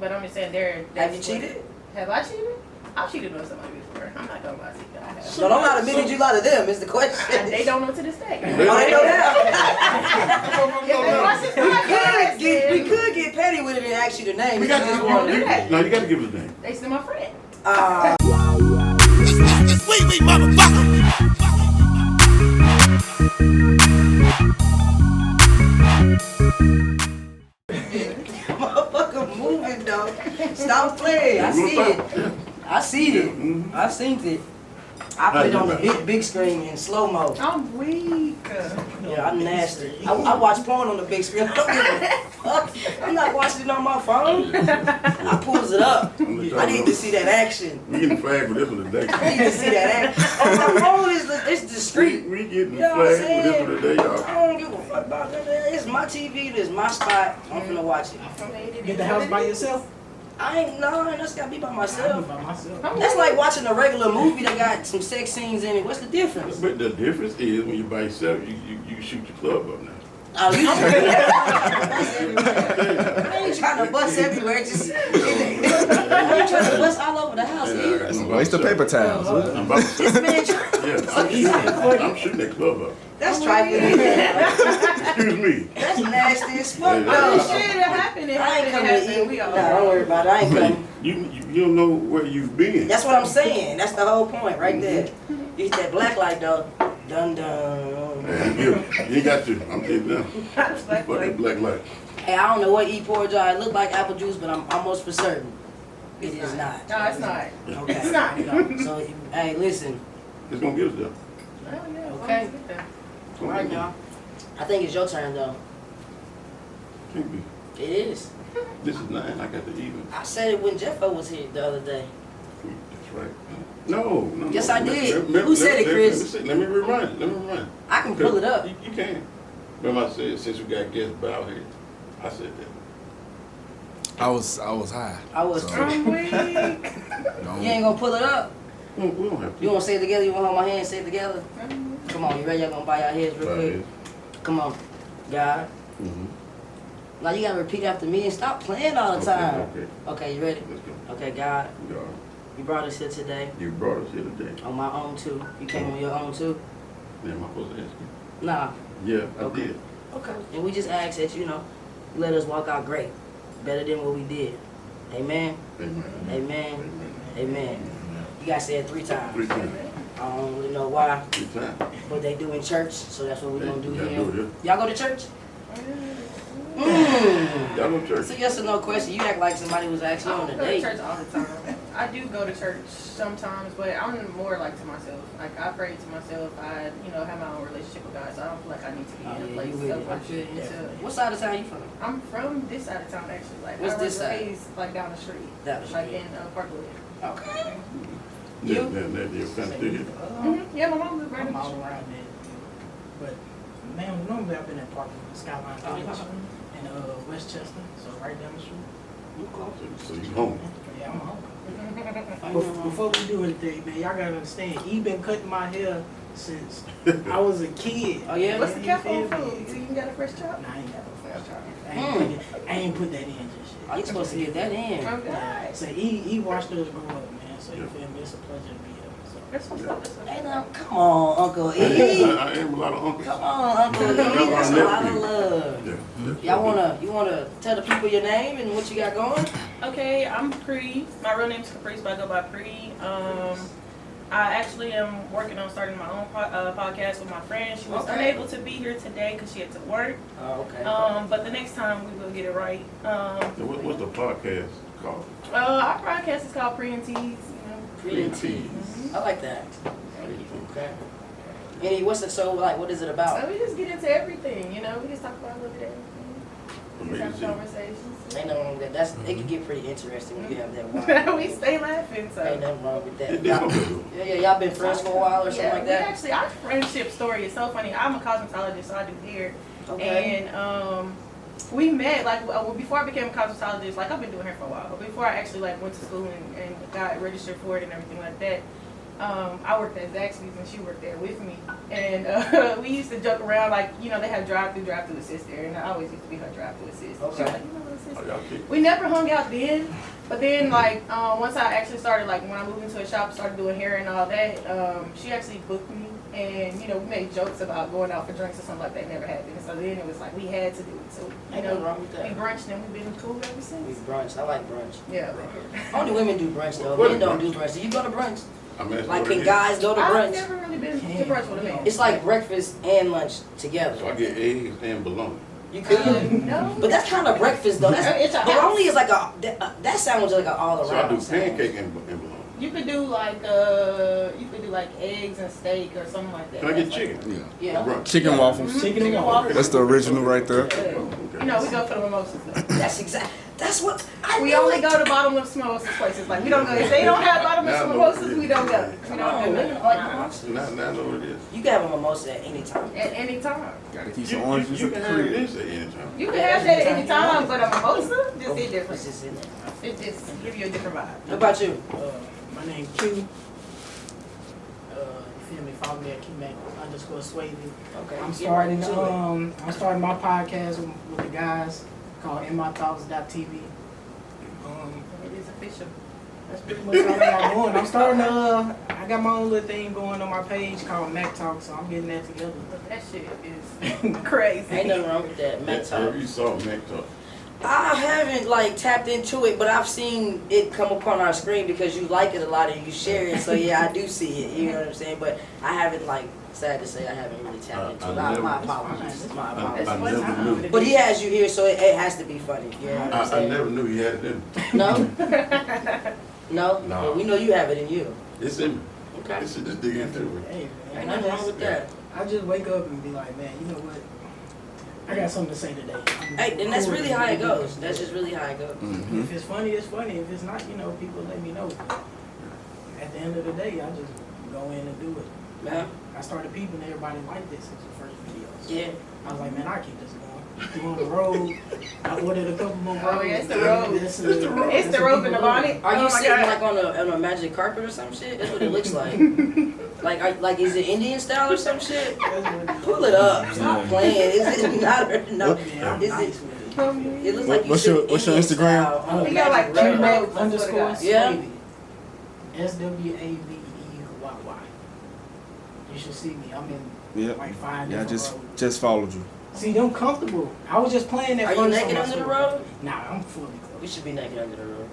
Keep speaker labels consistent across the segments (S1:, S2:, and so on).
S1: But I'm just saying
S2: Have you cheated?
S1: Have I cheated? I've cheated on somebody before. I'm not gonna lie to you. I have.
S2: So don't lie to me that you lie to them is the question.
S1: They don't know to this day.
S2: Oh, they know now. We
S1: They
S2: could get petty with it and ask you the name.
S3: We got
S2: just
S3: this
S2: want
S3: one.
S2: to.
S3: No, you got to give us a name.
S1: They still my friend.
S4: Wee motherfucker.
S2: Motherfucker moving, though. Stop playing. I see it. I see it. I seen it. I put it on the big screen in slow mo.
S1: I'm weak.
S2: Yeah, I'm nasty. I watch porn on the big screen. I don't give a fuck. I'm not watching it on my phone. I pulls it up. I need to see that action.
S3: We getting flagged for this one today.
S2: I need to see that action. On my phone, it's discreet.
S3: We getting
S2: You know what I'm
S3: flagged for this one today,
S2: I
S3: y'all.
S2: don't give a fuck about that. It's my TV. This is my spot. I'm gonna watch it.
S5: Get the house by yourself?
S2: I ain't just gotta be by
S5: I
S2: myself.
S5: be by myself.
S2: That's like watching a regular movie that got some sex scenes in it. What's the difference?
S3: But the difference is when you're by yourself, you shoot your club up now.
S2: Oh, you I ain't trying to bust everywhere. Just I ain't trying to bust all over the house.
S3: Yeah, I'm
S6: Waste of paper towels.
S3: I'm about to
S2: This man,
S3: I'm shooting that club up.
S2: that's trifling.
S3: Excuse me.
S2: That's nasty as fuck.
S3: Yeah,
S2: though.
S1: Shit, it happened. It
S2: I ain't
S1: happened.
S2: coming
S1: It
S2: to
S1: happened.
S2: eat.
S1: We all
S2: Nah, don't worry about it. I ain't
S3: Hey,
S2: coming.
S3: you don't know where you've been.
S2: That's what I'm saying. That's the whole point right there. You hit that black light though. Dun dun.
S3: Man, you ain't got to. I'm getting them. Fuck that black light.
S2: Hey, I don't know what e-porridge are. It look like apple juice, but I'm almost for certain it is not.
S1: No, it's not.
S2: Okay.
S1: It's not.
S2: So, hey, listen.
S3: It's gonna get us there.
S1: Hell yeah,
S2: Okay.
S1: let's get there.
S3: It's
S2: All
S3: gonna
S2: right,
S3: get
S2: y'all. I think it's your turn though.
S3: Can't be.
S2: It is.
S3: This is 9. I got to even.
S2: I said it when Jeffo was here the other day.
S3: That's right. No.
S2: Yes, I did. Who said it, Chris?
S3: Let me remind you.
S2: I can pull it up.
S3: You can. Remember I said since we got guests bow here, I said that.
S6: I was high.
S2: I was
S6: So,
S2: too.
S1: I'm weak.
S2: You ain't gonna pull it up.
S3: We don't have to.
S2: You wanna say it together? You wanna hold my hand and say it together? Come on, you ready? Y'all gonna bow your heads real quick? Come on. God.
S3: Mm-hmm.
S2: Now you gotta repeat after me and stop playing all the time.
S3: Okay.
S2: Okay, you ready?
S3: Let's go.
S2: Okay, God.
S3: God,
S2: You brought us here today
S3: you brought us here today.
S2: on my own too. You came on your own too?
S3: Am I supposed to ask you?
S2: Nah.
S3: Yeah, I
S2: Okay.
S3: did.
S2: Okay. And we just ask that, you let us walk out great. Better than what we did. Amen.
S3: Amen.
S2: Amen. Amen. You gotta say it 3 times.
S3: 3 times.
S2: I don't really know why,
S3: 3 times.
S2: but they do in church, so that's what we're gonna do
S3: You gotta
S2: here.
S3: do it
S2: Y'all go to church?
S3: here. Y'all go to church.
S2: It's a yes or no question. You act like somebody was asking
S1: I
S2: you on
S1: don't
S2: a
S1: go to
S2: date.
S1: church all the time. I do go to church sometimes, but I'm more like to myself. Like I pray to myself. I, have my own relationship with God, so I don't feel like I need to be
S2: Oh,
S1: in a
S2: yeah,
S1: place
S2: you with
S1: of
S2: it. I feel
S1: worship
S2: you.
S1: until.
S2: What side of town you from?
S1: I'm from this side of town actually. Like
S2: What's
S1: I
S2: this
S1: was
S2: side?
S1: raised like down the street,
S2: Down the
S1: like
S2: street.
S1: in Parkwood.
S2: Okay.
S3: Yeah,
S2: You?
S3: you're kind of still here.
S1: Yeah, my mom lives right
S5: I'm
S1: in the
S5: all
S1: street.
S5: around that. But, man, normally I've been at Parkland, Skyline College, in Westchester, so right down the street.
S3: So you home.
S5: Yeah, I'm home.
S2: I
S5: Bef-
S2: know.
S5: Before we do anything, man, y'all gotta understand, he been cutting my hair since I was a kid.
S2: Oh, yeah?
S1: What's the
S5: You
S1: cap
S5: feel
S1: on
S5: me?
S1: food? You even got a fresh chop?
S5: Nah, I ain't got no fresh chop.
S2: Mm.
S5: I ain't put that in just
S2: Oh,
S5: yet.
S2: you supposed to get that in.
S1: Oh God.
S5: So he watched us grow up, man. So you
S3: Yeah.
S5: feel me? It's a pleasure to be here. So.
S1: That's what's up. That's what's
S2: Hey,
S1: up.
S2: now, come on, Uncle E.
S3: I am a lot of uncles.
S2: Come on, Uncle E. That's a lot of love.
S3: Yeah.
S2: You wanna tell the people your name and what you got going?
S1: Okay, I'm Pre. My real name's Caprice, but I go by Pre. I actually am working on starting my own podcast with my friend. She was
S2: Okay.
S1: unable to be here today because she had to work.
S2: Oh, okay.
S1: But the next time we will get it right.
S3: What's the podcast called?
S1: Our podcast is called Pre and Tees.
S2: Pretty and Tees. I like that. Okay. Any, what is it about?
S1: So we just get into everything, We just talk about a little bit of everything. We just have
S3: Amazing.
S1: conversations.
S2: Ain't nothing wrong with that. It can get pretty interesting when you have that wine.
S1: We stay laughing,
S2: Ain't
S1: so.
S2: nothing wrong with that.
S3: It did okay.
S2: Yeah, y'all been friends for a while or something
S1: Yeah,
S2: like
S1: we
S2: that?
S1: actually, our friendship story is so funny. I'm a cosmetologist, so I do hair.
S2: Okay.
S1: And we met before I became a cosmetologist. Like I've been doing hair for a while, but before I actually went to school and got registered for it and everything like that, I worked at Zaxby's and she worked there with me. And we used to joke around, like, you know, they have drive-through assist there. And I always used to be her drive-through assist. She was
S2: Okay.
S1: like, you know what assist?
S3: Oh, y'all kick.
S1: We never hung out then, but then like once I actually started, like when I moved into a shop, started doing hair and all that, she actually booked me, and you know we made jokes about going out for drinks or something like that. Never happened. So then it was like we had to do it. So you
S2: Ain't nothing
S1: know
S2: wrong with
S1: we
S2: that.
S1: brunched and we've been cool ever
S2: We
S1: since.
S2: brunch. I like brunch.
S1: Yeah.
S2: Only women do brunch though.
S3: What
S2: Men
S3: is
S2: don't
S3: brunch?
S2: do brunch. Do you go to brunch?
S3: I mean, that's
S2: Like,
S3: what it
S2: can
S3: is.
S2: guys go to
S1: I've
S2: brunch?
S1: never really been to brunch with a man.
S2: It's like breakfast and lunch together.
S3: So I get eggs and bologna.
S2: You could.
S1: No.
S2: But that's kind of breakfast though.
S1: It's
S2: That's
S1: a
S2: bologna is like that sounds like an all
S3: So I
S2: around.
S3: do pancake and bologna.
S1: You could do like eggs and steak or something like that.
S3: Can I get
S1: That's
S3: chicken?
S6: Yeah.
S2: Yeah.
S3: Brunch.
S6: Chicken waffles.
S5: Chicken and
S1: waffles.
S5: waffles.
S6: That's the original right there.
S1: Like, you know, we go for the mimosas though.
S2: That's exact. That's what I
S1: We
S2: knew
S1: only
S2: it.
S1: go to bottomless mimosas places. Like we don't go. If they don't have bottomless mimosas, we don't go. We
S2: Come
S1: don't
S2: on,
S1: do
S2: women
S1: that.
S2: like mimosas.
S3: Now I know what it is.
S2: You can have a mimosa at any time.
S1: At any time.
S6: Gotta keep some oranges
S3: You
S6: at
S3: can
S6: the
S3: have
S6: crib.
S3: this at any time.
S1: You can have that at any time, but a mimosa just hit
S2: It's
S1: different.
S2: just in there.
S1: It just give you a different vibe.
S2: What about you?
S5: My name Q. You feel me? Follow me at QMac_Swavy.
S2: Okay.
S5: I'm
S2: get
S5: starting
S2: right into it.
S5: I'm starting my podcast with the guys called InMyThoughts.tv.
S1: It is official.
S5: That's pretty much all I got going. I'm starting I got my own little thing going on my page called Mac Talk, so I'm getting that together.
S1: But that shit is crazy.
S2: Ain't nothing wrong with that. Mac Talk.
S3: You saw Mac Talk.
S2: I haven't like tapped into it, but I've seen it come upon our screen because you like it a lot and you share it. So yeah, I do see it. You know what I'm saying? But I haven't like, sad to say, I haven't really tapped into it. My apologies. My apologies.
S3: I never knew.
S2: But he has you here, so it has to be funny. You know what I'm
S3: I
S2: saying?
S3: never knew you had it in.
S2: No? No?
S3: No.
S2: Well, we know you have it in you.
S3: It's in me.
S2: Okay.
S3: It's just dig into it.
S5: Hey,
S2: Ain't
S5: man,
S2: nothing wrong with that.
S5: I just wake up and be like, man, you know what? I got something to say today.
S2: Hey, and that's really how it goes. That's just really how it goes.
S6: Mm-hmm.
S5: If it's funny, it's funny. If it's not, you know, people let me know. At the end of the day, I just go in and do it.
S2: Yeah.
S5: I started peeping everybody like this since the first videos.
S2: Yeah.
S5: I was like, man, I keep this going. Through on the road. I ordered a couple more robes.
S1: Oh, yeah, it's the robe.
S5: It's
S1: It's the robe and the bonnet.
S2: Are you
S1: Oh my
S2: sitting
S1: God.
S2: like on a magic carpet or some shit? That's what it looks like. like is it Indian style or some shit? Pull it up. Stop playing. Is it not? No.
S5: Yeah, I'm
S2: Is
S5: nice
S2: it?
S5: with it.
S2: It looks like you
S6: What's
S2: sit
S6: your
S2: Indian
S6: Instagram?
S2: style on a
S1: You got like
S2: magic
S1: two
S2: carpet.
S1: robes.
S5: Underscore
S2: Yeah.
S5: Swavey. SWAVEYY. You should see me. I'm in
S6: Yeah.
S5: like 5
S6: Yeah, I
S5: different roles.
S6: just followed you.
S5: See, them comfortable. I was just playing that
S2: Are
S5: first
S2: you naked
S5: on my
S2: under the
S5: story.
S2: robe?
S5: Nah, I'm fully
S2: We
S5: clothed.
S2: should be naked under the robe.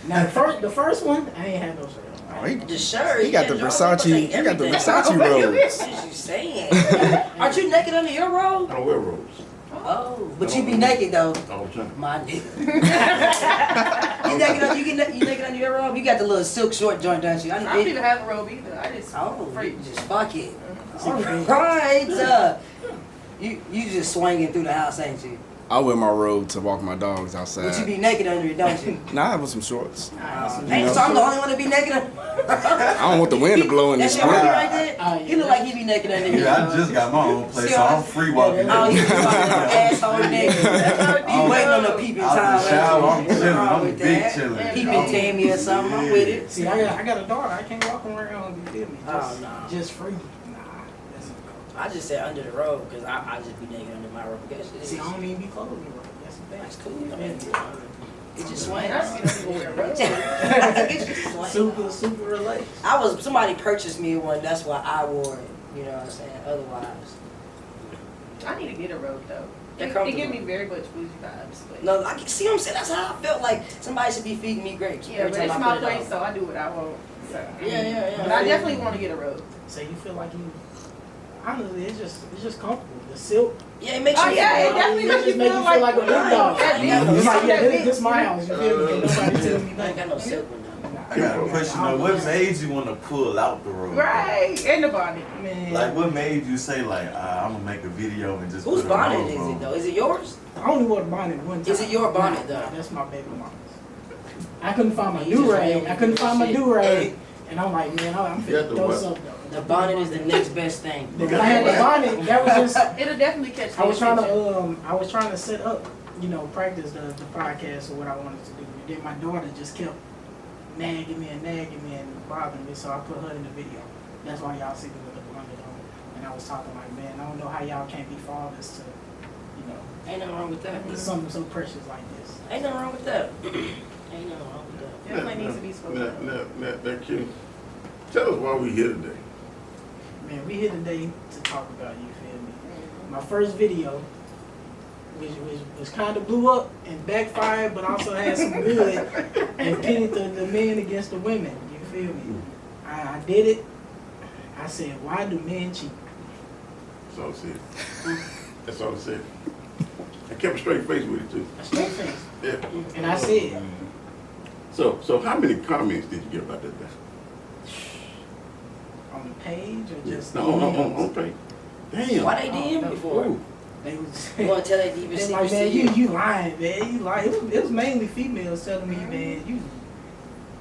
S5: Now the first one, I ain't had no shirt on.
S6: Oh, he-
S2: The shirt.
S6: He got the
S2: you can
S6: Versace.
S2: take
S6: He got the
S2: everything.
S6: Versace robes.
S2: What is you saying? Aren't you naked under your robe?
S3: I don't wear robes
S2: Oh, but you be naked though.
S3: all the time.
S2: My nigga. you naked under your robe? You got the little silk short joint, don't you?
S1: I don't even have a robe either. I just
S2: Oh,
S1: free.
S2: you just fuck it.
S5: Mhm.
S2: Alright. You just swinging through the house, ain't you?
S6: I wear my robe to walk my dogs outside.
S2: But you be naked under it, don't you?
S6: Nah, I have some shorts.
S2: Hey, so I'm the only one to be naked under
S6: I don't want the wind to blow in
S2: That's
S6: this
S2: your
S6: split.
S2: homie right there? He look like he be naked under here.
S7: Yeah, I just got my own place, so I'm free walking.
S2: Oh, you
S7: in.
S2: asshole nigga. You waiting on the peeping
S7: Out
S2: time.
S7: the shower, I'm
S2: ain't you? What's
S7: chilling.
S2: wrong
S7: I'm
S2: with
S7: big
S2: that?
S7: chilling.
S2: Peeping Tammy or something, I'm with it.
S5: See, I got a daughter. I can't walk around. You feel me?
S2: Oh,
S5: Just,
S2: no.
S5: just free. Nah, that's
S2: I just said under the robe because I just be naked under my robe. Because it is-
S5: see, I don't even be clothed in the robe. That's the thing.
S2: That's cool. I mean, it just swings.
S1: I see people wear robes.
S2: It just swings.
S5: Super relaxed.
S2: Somebody purchased me one, that's why I wore it. You know what I'm saying? Otherwise.
S1: I need to get a robe though.
S2: They're
S1: It
S2: comfortable.
S1: gives me very much bougie vibes. But
S2: No, I can see what I'm saying. That's how I felt like somebody should be feeding me grapes.
S1: yeah,
S2: every
S1: but
S2: time
S1: it's
S2: I
S1: my
S2: put it
S1: place,
S2: on.
S1: so I do what I want. So,
S2: Yeah.
S1: But I definitely want to get a robe.
S5: So you feel like you, honestly, it's just comfortable. The silk.
S2: Yeah, it makes
S1: Oh
S2: you
S1: yeah, it
S2: feel
S1: definitely
S5: It
S1: makes you
S5: just make
S1: feel
S5: you feel like a big dog.
S1: Yeah,
S2: Yeah.
S5: It's like, yeah,
S1: that
S5: this
S1: big-
S5: my house. You feel me? Can't nobody tell me
S2: I ain't
S5: nothing.
S2: got no silk one though.
S7: I got a question though. What made you want to pull out the robe?
S1: Right, and the bonnet.
S5: Man,
S7: Like, what made you say, like, I'm going to make a video and just
S2: Whose
S7: put a
S2: bonnet
S7: robe
S2: is
S7: on?
S2: it though? Is it yours?
S5: I only wore the bonnet one time.
S2: Is it your bonnet,
S5: Nah,
S2: though?
S5: That's my baby mama's. I couldn't find my
S2: You just
S5: do-rag.
S2: ran
S5: I couldn't find my
S2: shit.
S5: do-rag. And I'm like, man, I'm
S3: You got
S5: finna
S3: the
S5: throw
S3: what?
S5: something though.
S2: The bonnet is the next best thing.
S5: When I had the bonnet, that was just,
S1: It'll definitely catch.
S5: I was trying
S1: attention.
S5: to, I was trying to set up, practice the podcast or what I wanted to do. And then my daughter just kept nagging me and bothering me, so I put her in the video. That's why y'all see me with the blonde on. And I was talking like, man, I don't know how y'all can't be fathers to, you know,
S2: Ain't nothing wrong with that.
S5: something so precious like this.
S2: Ain't nothing wrong with that. Ain't nothing wrong with that.
S1: Definitely needs to be spoken of.
S3: Now, Kim, tell us why we here today.
S5: Man, we here today to talk about you, feel me? My first video, which was kind of blew up and backfired, but also had some good and pitted the men against the women. You feel me? I did it. I said, why do men cheat?
S3: That's all I said. That's all I said. I kept a straight face with it too.
S5: A straight face.
S3: Yeah.
S5: And I said,
S3: So how many comments did you get about that thing?
S5: on the page or just
S3: No, on page. Damn.
S2: Why they DM me for?
S3: Ooh.
S5: they was
S2: You want to tell that deep
S5: It's like, man,
S2: secret?
S5: you lying, man. You lying. It was mainly females telling me, man, you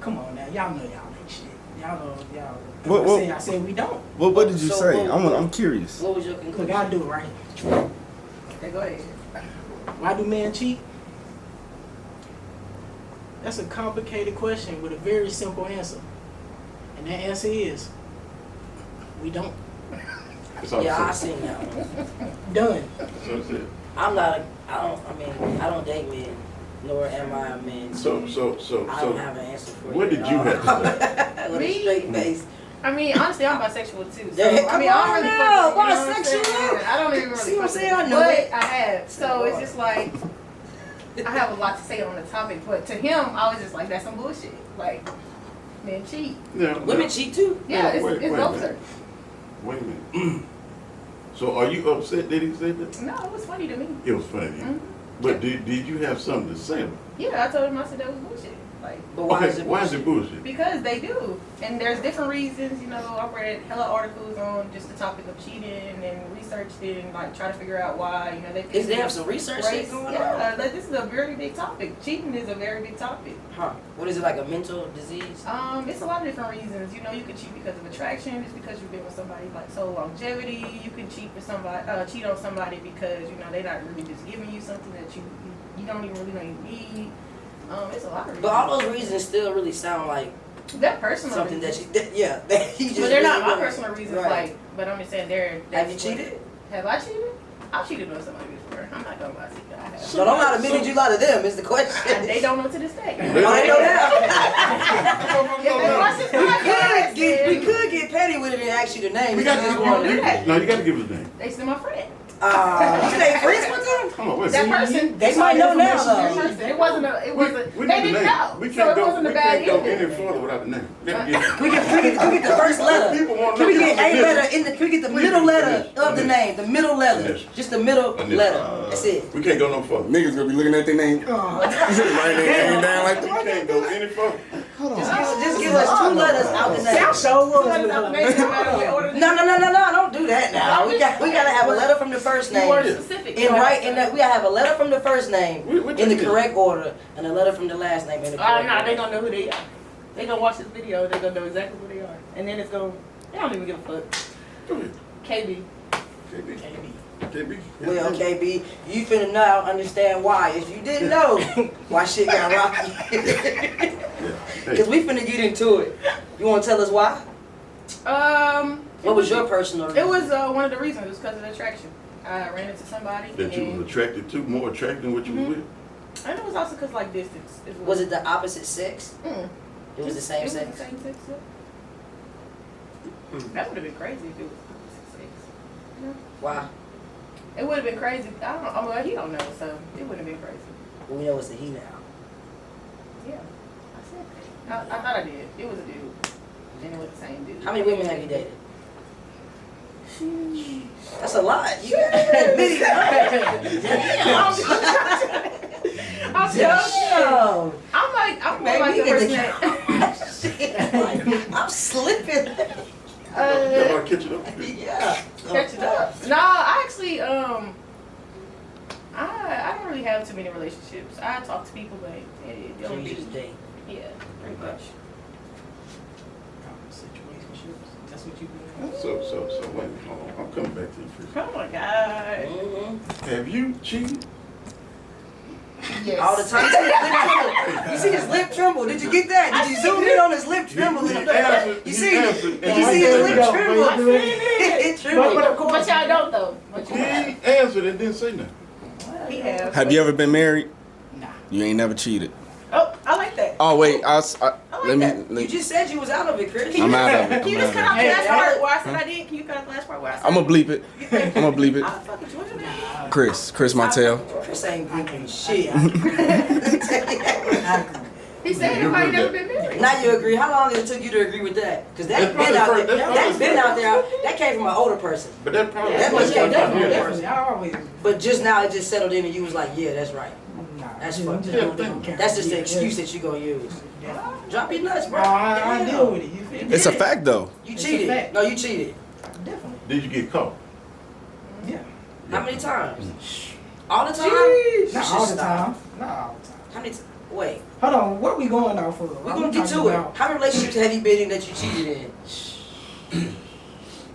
S5: come on now, y'all know y'all ain't shit. Y'all know y'all.
S6: What-
S5: I said we don't.
S6: What did you
S2: So
S6: say?
S2: what-
S6: I'm curious.
S2: What was your
S5: Look,
S2: conclusion?
S5: I do it right.
S1: Okay, go ahead.
S5: Why do men cheat? That's a complicated question with a very simple answer. And that answer is, we don't.
S3: That's all
S2: Yeah,
S3: I
S2: I
S3: said.
S2: seen that one.
S5: Done.
S3: That's all I said.
S2: I don't date men, nor am I a man.
S3: So
S2: I don't have an answer for you.
S3: what did
S2: at
S3: you
S2: all.
S3: have to say?
S2: With a
S1: Me?
S2: straight face.
S1: I mean, honestly, I'm bisexual too. So,
S2: Yeah,
S1: I mean,
S2: come
S1: I don't
S2: on
S1: really
S2: now,
S1: fuck with, you know what I'm
S2: bisexual.
S1: saying? I don't even really
S2: See what I'm
S1: fuck
S2: saying?
S1: with
S2: I know
S1: but
S2: it.
S1: I have. So it's just like, I have a lot to say on the topic, but to him, I was just like, that's some bullshit. Like, men cheat.
S3: Now,
S2: Women cheat too.
S1: Yeah, it's
S3: wait a
S1: both
S3: minute.
S1: sides.
S3: Wait a minute. So are you upset that he said that?
S1: No, it was funny to me.
S3: It was funny.
S1: Mhm.
S3: But did you have something to say about it?
S1: Yeah, I told him, I said that was bullshit. Like,
S2: But why
S3: Okay,
S2: is it?
S3: why is it bullshit?
S1: because they do. And there's different reasons, you know, I read hella articles on just the topic of cheating and researched it and like try to figure out why, you know, they
S2: Is they have some research shit going on?
S1: Yeah, like, this is a very big topic. Cheating is a very big topic.
S2: Huh? What is it, like a mental disease?
S1: It's a lot of different reasons. You know, you can cheat because of attraction, it's because you've been with somebody like so longevity. You can cheat for somebody, cheat on somebody because, you know, they're not really just giving you something that you don't even really need. It's a lot of reasons.
S2: But all those reasons still really sound like
S1: They're personal
S2: something
S1: reasons.
S2: that you just.
S1: But they're not
S2: really
S1: my
S2: wanna-
S1: personal reasons,
S2: Right.
S1: like, but I'm just saying they're
S2: Have you cheated?
S1: Have I cheated? I've cheated on somebody before. I'm not gonna lie to you. I have.
S2: So don't lie to me, did you lie to them? Is the question.
S1: And they don't know to this day.
S3: They
S2: Oh, they know
S1: If they watch this podcast,
S2: we
S1: then
S2: could get petty with it and ask you the name.
S3: We
S2: but
S3: got
S2: you just
S1: want
S2: want
S1: to do
S2: to.
S1: that.
S3: No, you got to give us a name.
S1: they still my friend.
S2: You stay friends with them?
S3: Hold on, wait a
S1: That
S3: minute.
S1: person,
S2: They might know now,
S1: that
S2: though.
S1: person, it wasn't a, it wasn't,
S3: We
S1: they
S3: need the
S1: didn't
S3: name.
S1: know.
S3: We
S1: So
S3: can't
S1: it
S3: go.
S1: wasn't
S3: We
S1: a bad
S3: can't go
S1: deal.
S3: any further without the name. Let me get.
S2: We get the first letter.
S3: People want to
S2: Can we
S3: know
S2: get
S3: the
S2: a letter
S3: initial.
S2: in the? Can we get the
S3: Please
S2: middle
S3: do
S2: letter
S3: initial.
S2: of the name? The middle letter.
S3: Initial.
S2: Just the middle
S3: Initial.
S2: letter. That's it.
S3: We can't go no further.
S6: Niggas gonna be looking at their name. Writing their name down like
S3: We
S6: that.
S3: can't go any further.
S2: Just give us two letters out the name.
S5: South Show was
S1: Let
S5: with
S1: them
S5: her.
S1: make it matter what order-
S2: No, don't do that now. We gotta have a letter from the first
S1: You were
S2: name.
S1: specific.
S2: And right in that we gotta have a letter from the first name
S3: We
S2: in the
S3: taking this.
S2: correct order and a letter from the last name in the correct
S1: Nah, they
S2: order.
S1: gonna know who they are. They gonna watch this video, they gonna know exactly who they are. And then it's gonna, they don't even give a fuck.
S3: Go ahead.
S1: KB.
S3: KB.
S5: KB.
S3: KB.
S2: Well, KB, you finna now understand why. If you didn't know why shit got rocky.
S3: Yeah. Hey,
S2: Cause we finna get into it. You wanna tell us why? What was your personal reason?
S1: It was one of the reasons. It was because of the attraction. I ran into somebody.
S3: that you
S1: and,
S3: was attracted to, more attracted than what you was with.
S1: and it was also because like distance. As well.
S2: Was it the opposite sex?
S1: Mm.
S2: It was the same
S1: It
S2: sex.
S1: was the same sex. Yeah. That would have been crazy if it was opposite sex. Yeah.
S2: Why?
S1: It would have been crazy. I don't. Oh, well, he don't know, so it would have been crazy.
S2: Well, we know it's a he now.
S1: Yeah, I said that. I thought I did. It was a dude, and it was the same dude.
S2: How many women have you dated?
S1: Sheesh.
S2: That's a lot. You gotta admit it.
S1: I'm joking.
S2: Damn.
S1: I'm more
S2: Man,
S1: like
S2: we
S1: the
S2: get
S1: person
S2: the
S1: that
S2: I'm slipping.
S3: You want to catch it up?
S2: Yeah.
S1: catch it up. No, I actually I don't really have too many relationships. I talk to people, but it
S2: So
S1: don't
S2: you
S1: be.
S2: just date.
S1: Yeah, pretty much.
S5: Situationships. That's what you do.
S3: So wait, hold on. I'm coming back to you, Chris.
S1: Oh my god.
S2: Mm-hmm.
S3: Have you cheated?
S1: Yes.
S2: All the time. You see his lip tremble. Did you get that? Did you zoom in on his lip tremble?
S3: He answered.
S2: You
S3: He
S2: see?
S3: answered.
S2: Did you see his lip tremble?
S1: I seen it.
S2: It trembled.
S5: But of course,
S1: But y'all don't though. But
S3: He
S1: you have.
S3: answered and didn't say nothing.
S1: He have.
S6: Have you ever been married?
S5: nah.
S6: You ain't never cheated.
S1: Oh, I like that.
S6: Oh wait, let me.
S2: You just said you was out of it, Chris.
S6: I'm out of it.
S1: Can you
S6: I'm
S1: just cut
S6: out
S1: out
S6: of
S1: the
S6: it.
S1: last part where I said I did? Can you cut out the last part where I said?
S6: I'm gonna bleep it. I'm gonna bleep it.
S1: I'll fuck with you. What's your name?
S6: Chris Montel.
S2: Chris ain't bleeping shit.
S1: He said
S3: You
S1: everybody
S3: agree
S1: never
S3: with
S1: been married.
S2: Now you agree. How long it took you to agree with that? Because that's
S3: That's
S2: been out
S3: probably
S2: there.
S3: the first-
S2: That's been out there. That came from an older person.
S3: But that probably.
S2: That was
S5: Yeah,
S2: came from
S5: definitely,
S2: an older
S5: definitely.
S2: person.
S5: I always.
S2: But just now it just settled in and you was like, yeah, that's right.
S5: Nah,
S2: That's
S5: I'm
S2: fucked
S5: just
S3: up.
S5: don't care.
S2: That's just the
S5: Yeah,
S2: excuse that you gonna use.
S5: yeah.
S2: Drop your nuts, bro.
S5: I
S2: Damn.
S5: deal with it. You feel me?
S6: It's a fact though.
S2: You
S5: It's a
S2: cheated.
S5: fact.
S2: No, you cheated.
S5: Definitely.
S3: Did you get caught?
S5: Yeah.
S2: How many times? All the time?
S5: Not
S2: You should
S5: all the
S2: stop.
S5: time. Not all the time.
S2: How many? Wait,
S5: Hold on. What we going out for?
S2: we're gonna get to it. How many relationships have you been in that you cheated in?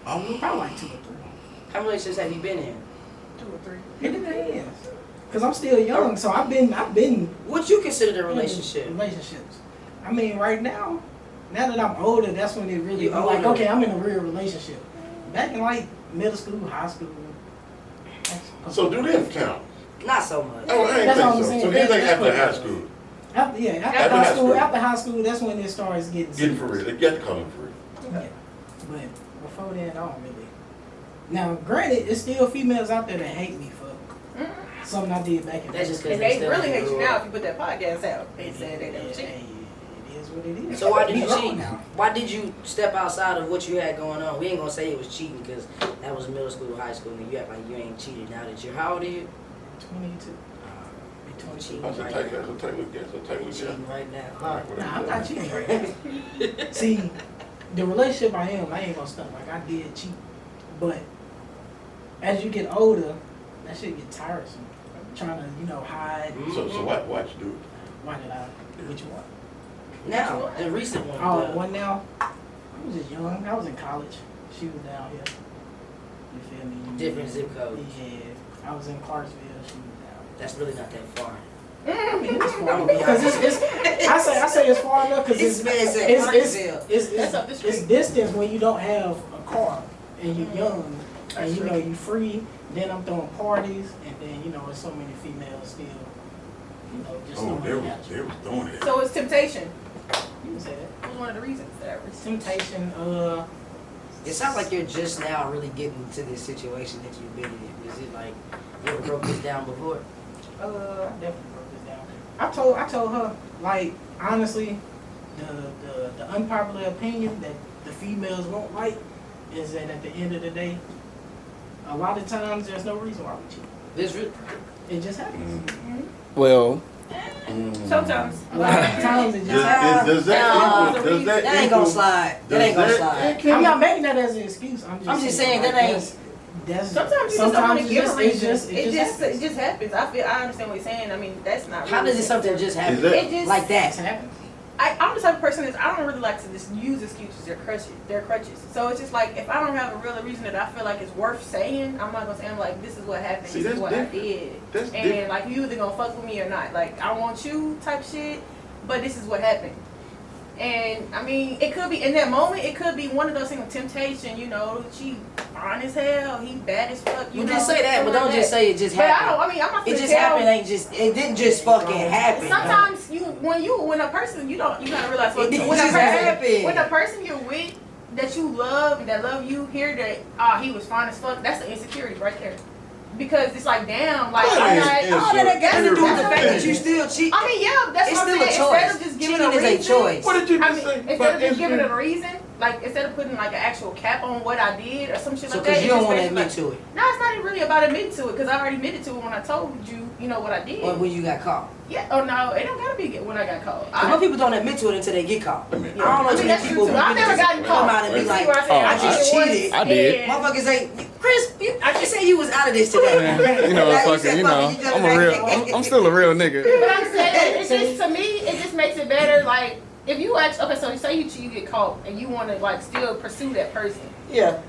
S5: Probably like 2 or 3.
S2: How many relationships have you been in?
S1: 2 or 3.
S5: It depends. Cause I'm still young, so I've been
S2: What you consider a relationship?
S5: relationships. I mean, right now that I'm older, that's when it really
S2: You
S5: be like,
S2: older.
S5: okay, I'm in a real relationship. Back in like middle school, high school.
S3: So do that count?
S2: Not so much.
S3: Oh, I ain't
S5: That's all I'm
S3: think so.
S5: saying.
S3: So anything
S5: That's
S3: after
S5: what-
S3: high school,
S5: After high school, after high school, that's when it starts getting
S3: getting for
S5: serious.
S3: real. They got to call him for real.
S5: Yeah. But before then, I don't really. Now, granted, it's still females out there that hate me for something I did back in.
S2: That's just
S1: And
S2: because
S1: they really hate you now if you put that podcast out. They said they never
S5: Hey,
S1: cheated.
S5: it is what it is.
S2: So why did you
S5: We grown
S2: cheat?
S5: now.
S2: Why did you step outside of what you had going on? We ain't gonna say it was cheating because that was middle school, high school, and you act like you ain't cheated now that you're. How old are you?
S5: 22.
S2: I'm cheating
S3: That's a
S2: right
S3: take.
S2: now.
S3: That's a take. Look, that's a take.
S2: I'm
S3: Look,
S2: cheating right now.
S3: All right,
S5: Nah, I'm not cheating right now. See, the relationship I ain't gonna stunt like I did cheat. But as you get older, that shit get tiresome. Trying to, hide.
S3: So why you do it?
S5: Why did I? Which one?
S2: Now, the recent one.
S5: Oh,
S2: the-
S5: one now. I was just young. I was in college. She was down here. You feel me?
S2: Different zip codes.
S5: Yeah. I was in Clarksville. She was down.
S2: That's really not that far.
S5: I mean, it's far
S2: I'm gonna be
S5: because
S2: honest.
S5: I say it's far enough because
S2: This man said
S5: it's
S2: Clarksville.
S1: That's up the street.
S5: it's distance when you don't have a car and you're young
S1: That's
S5: and
S1: true.
S5: you free. Then I'm throwing parties and then there's so many females still just
S3: Oh,
S5: throwing it at you.
S3: they was doing it.
S1: So it's temptation.
S5: You can say that.
S1: It was one of the reasons that I was
S5: Temptation.
S2: It sounds like you're just now really getting to this situation that you've been in. Is it like you ever broke this down before?
S5: I definitely broke this down. I told her, like, honestly, the unpopular opinion that the females won't like is that at the end of the day, a lot of times there's no reason why we cheat.
S2: This re-
S5: It just happens.
S6: Well,
S1: sometimes.
S5: A lot of times it just happens.
S3: Does that equal? Does
S2: that ain't gonna slide. That ain't gonna slide.
S5: I'm not making that as an excuse. I'm just
S2: saying that
S5: like,
S2: ain't-
S5: That's
S1: Sometimes you just don't want to
S5: it's
S1: give a
S5: just-
S1: reason.
S5: it
S1: It just happens. I understand what you're saying. I mean, that's not.
S2: How
S1: really
S2: does it something just happen?
S3: Is that-
S1: It just
S2: Like
S5: just
S2: that?
S5: happens.
S1: I'm the type of person that I don't really like to just use excuses. They're crutches. So it's just like if I don't have a real reason that I feel like it's worth saying, I'm not gonna say I'm like this is what happened.
S3: See,
S1: this is
S3: that's
S1: what
S3: different.
S1: I did.
S3: That's
S1: And
S3: different.
S1: like you either gonna fuck with me or not. Like I want you type shit, but this is what happened. And I mean, it could be in that moment. It could be one of those things of temptation. She fine as hell. He bad as fuck.
S2: You
S1: know,
S2: just say that, but
S1: something
S2: don't
S1: like
S2: just
S1: that.
S2: say it just
S1: But
S2: happened.
S1: I mean, I'm not
S2: It
S1: gonna
S2: just
S1: tell.
S2: happened. It didn't just fucking happen.
S1: Sometimes when a person you gotta realize
S2: It didn't
S1: when a
S2: just
S1: person
S2: happen.
S1: when a person you're with that you love and that love you hear that he was fine as fuck, that's the insecurity right there. Because it's like damn, like
S3: That
S1: I'm
S3: is
S1: not.
S3: insecurity.
S2: All that got to do with the fact that
S3: That's
S2: you still cheat.
S1: I mean, yeah, that's
S2: It's
S1: what I'm
S2: still a
S1: saying.
S2: choice.
S1: Instead of just giving
S2: Cheating
S1: a
S2: is a
S1: reason,
S2: choice.
S3: What did you
S1: I
S3: just
S1: mean,
S3: say?
S1: instead of just giving it a reason, like instead of putting like an actual cap on what I did or some shit
S2: So
S1: like that.
S2: because you
S1: it's
S2: don't
S1: just
S2: want to
S1: basically
S2: admit to it.
S1: No, it's not even really about admitting to it because I already admitted to it when I told you, what I did.
S2: Or when you got caught.
S1: Yeah. Oh no, it don't gotta be when I got caught.
S2: Some people don't admit to it until they get caught.
S3: I mean,
S2: I don't know
S1: I
S2: too
S1: mean,
S2: many
S1: that's
S2: people
S1: true
S2: who
S1: too. I've
S2: really
S1: never
S2: just
S1: gotten
S2: come
S1: caught.
S2: out and be
S1: You
S2: like,
S1: see what I'm saying?
S6: Oh,
S2: I just
S1: cheated once,
S2: cheated.
S6: I did.
S1: and-
S2: Motherfuckers ain't, Chris, I just say you was out of this today.
S6: you know,
S2: Like
S6: fucking,
S2: said,
S6: you know,
S2: fucking each other
S6: I'm a
S2: back.
S6: real, I'm still a real nigga.
S1: But I'm saying, it's just to me, it just makes it better. Like if you actually, okay, so you say you cheat, you get caught, and you want to like still pursue that person.
S2: Yeah.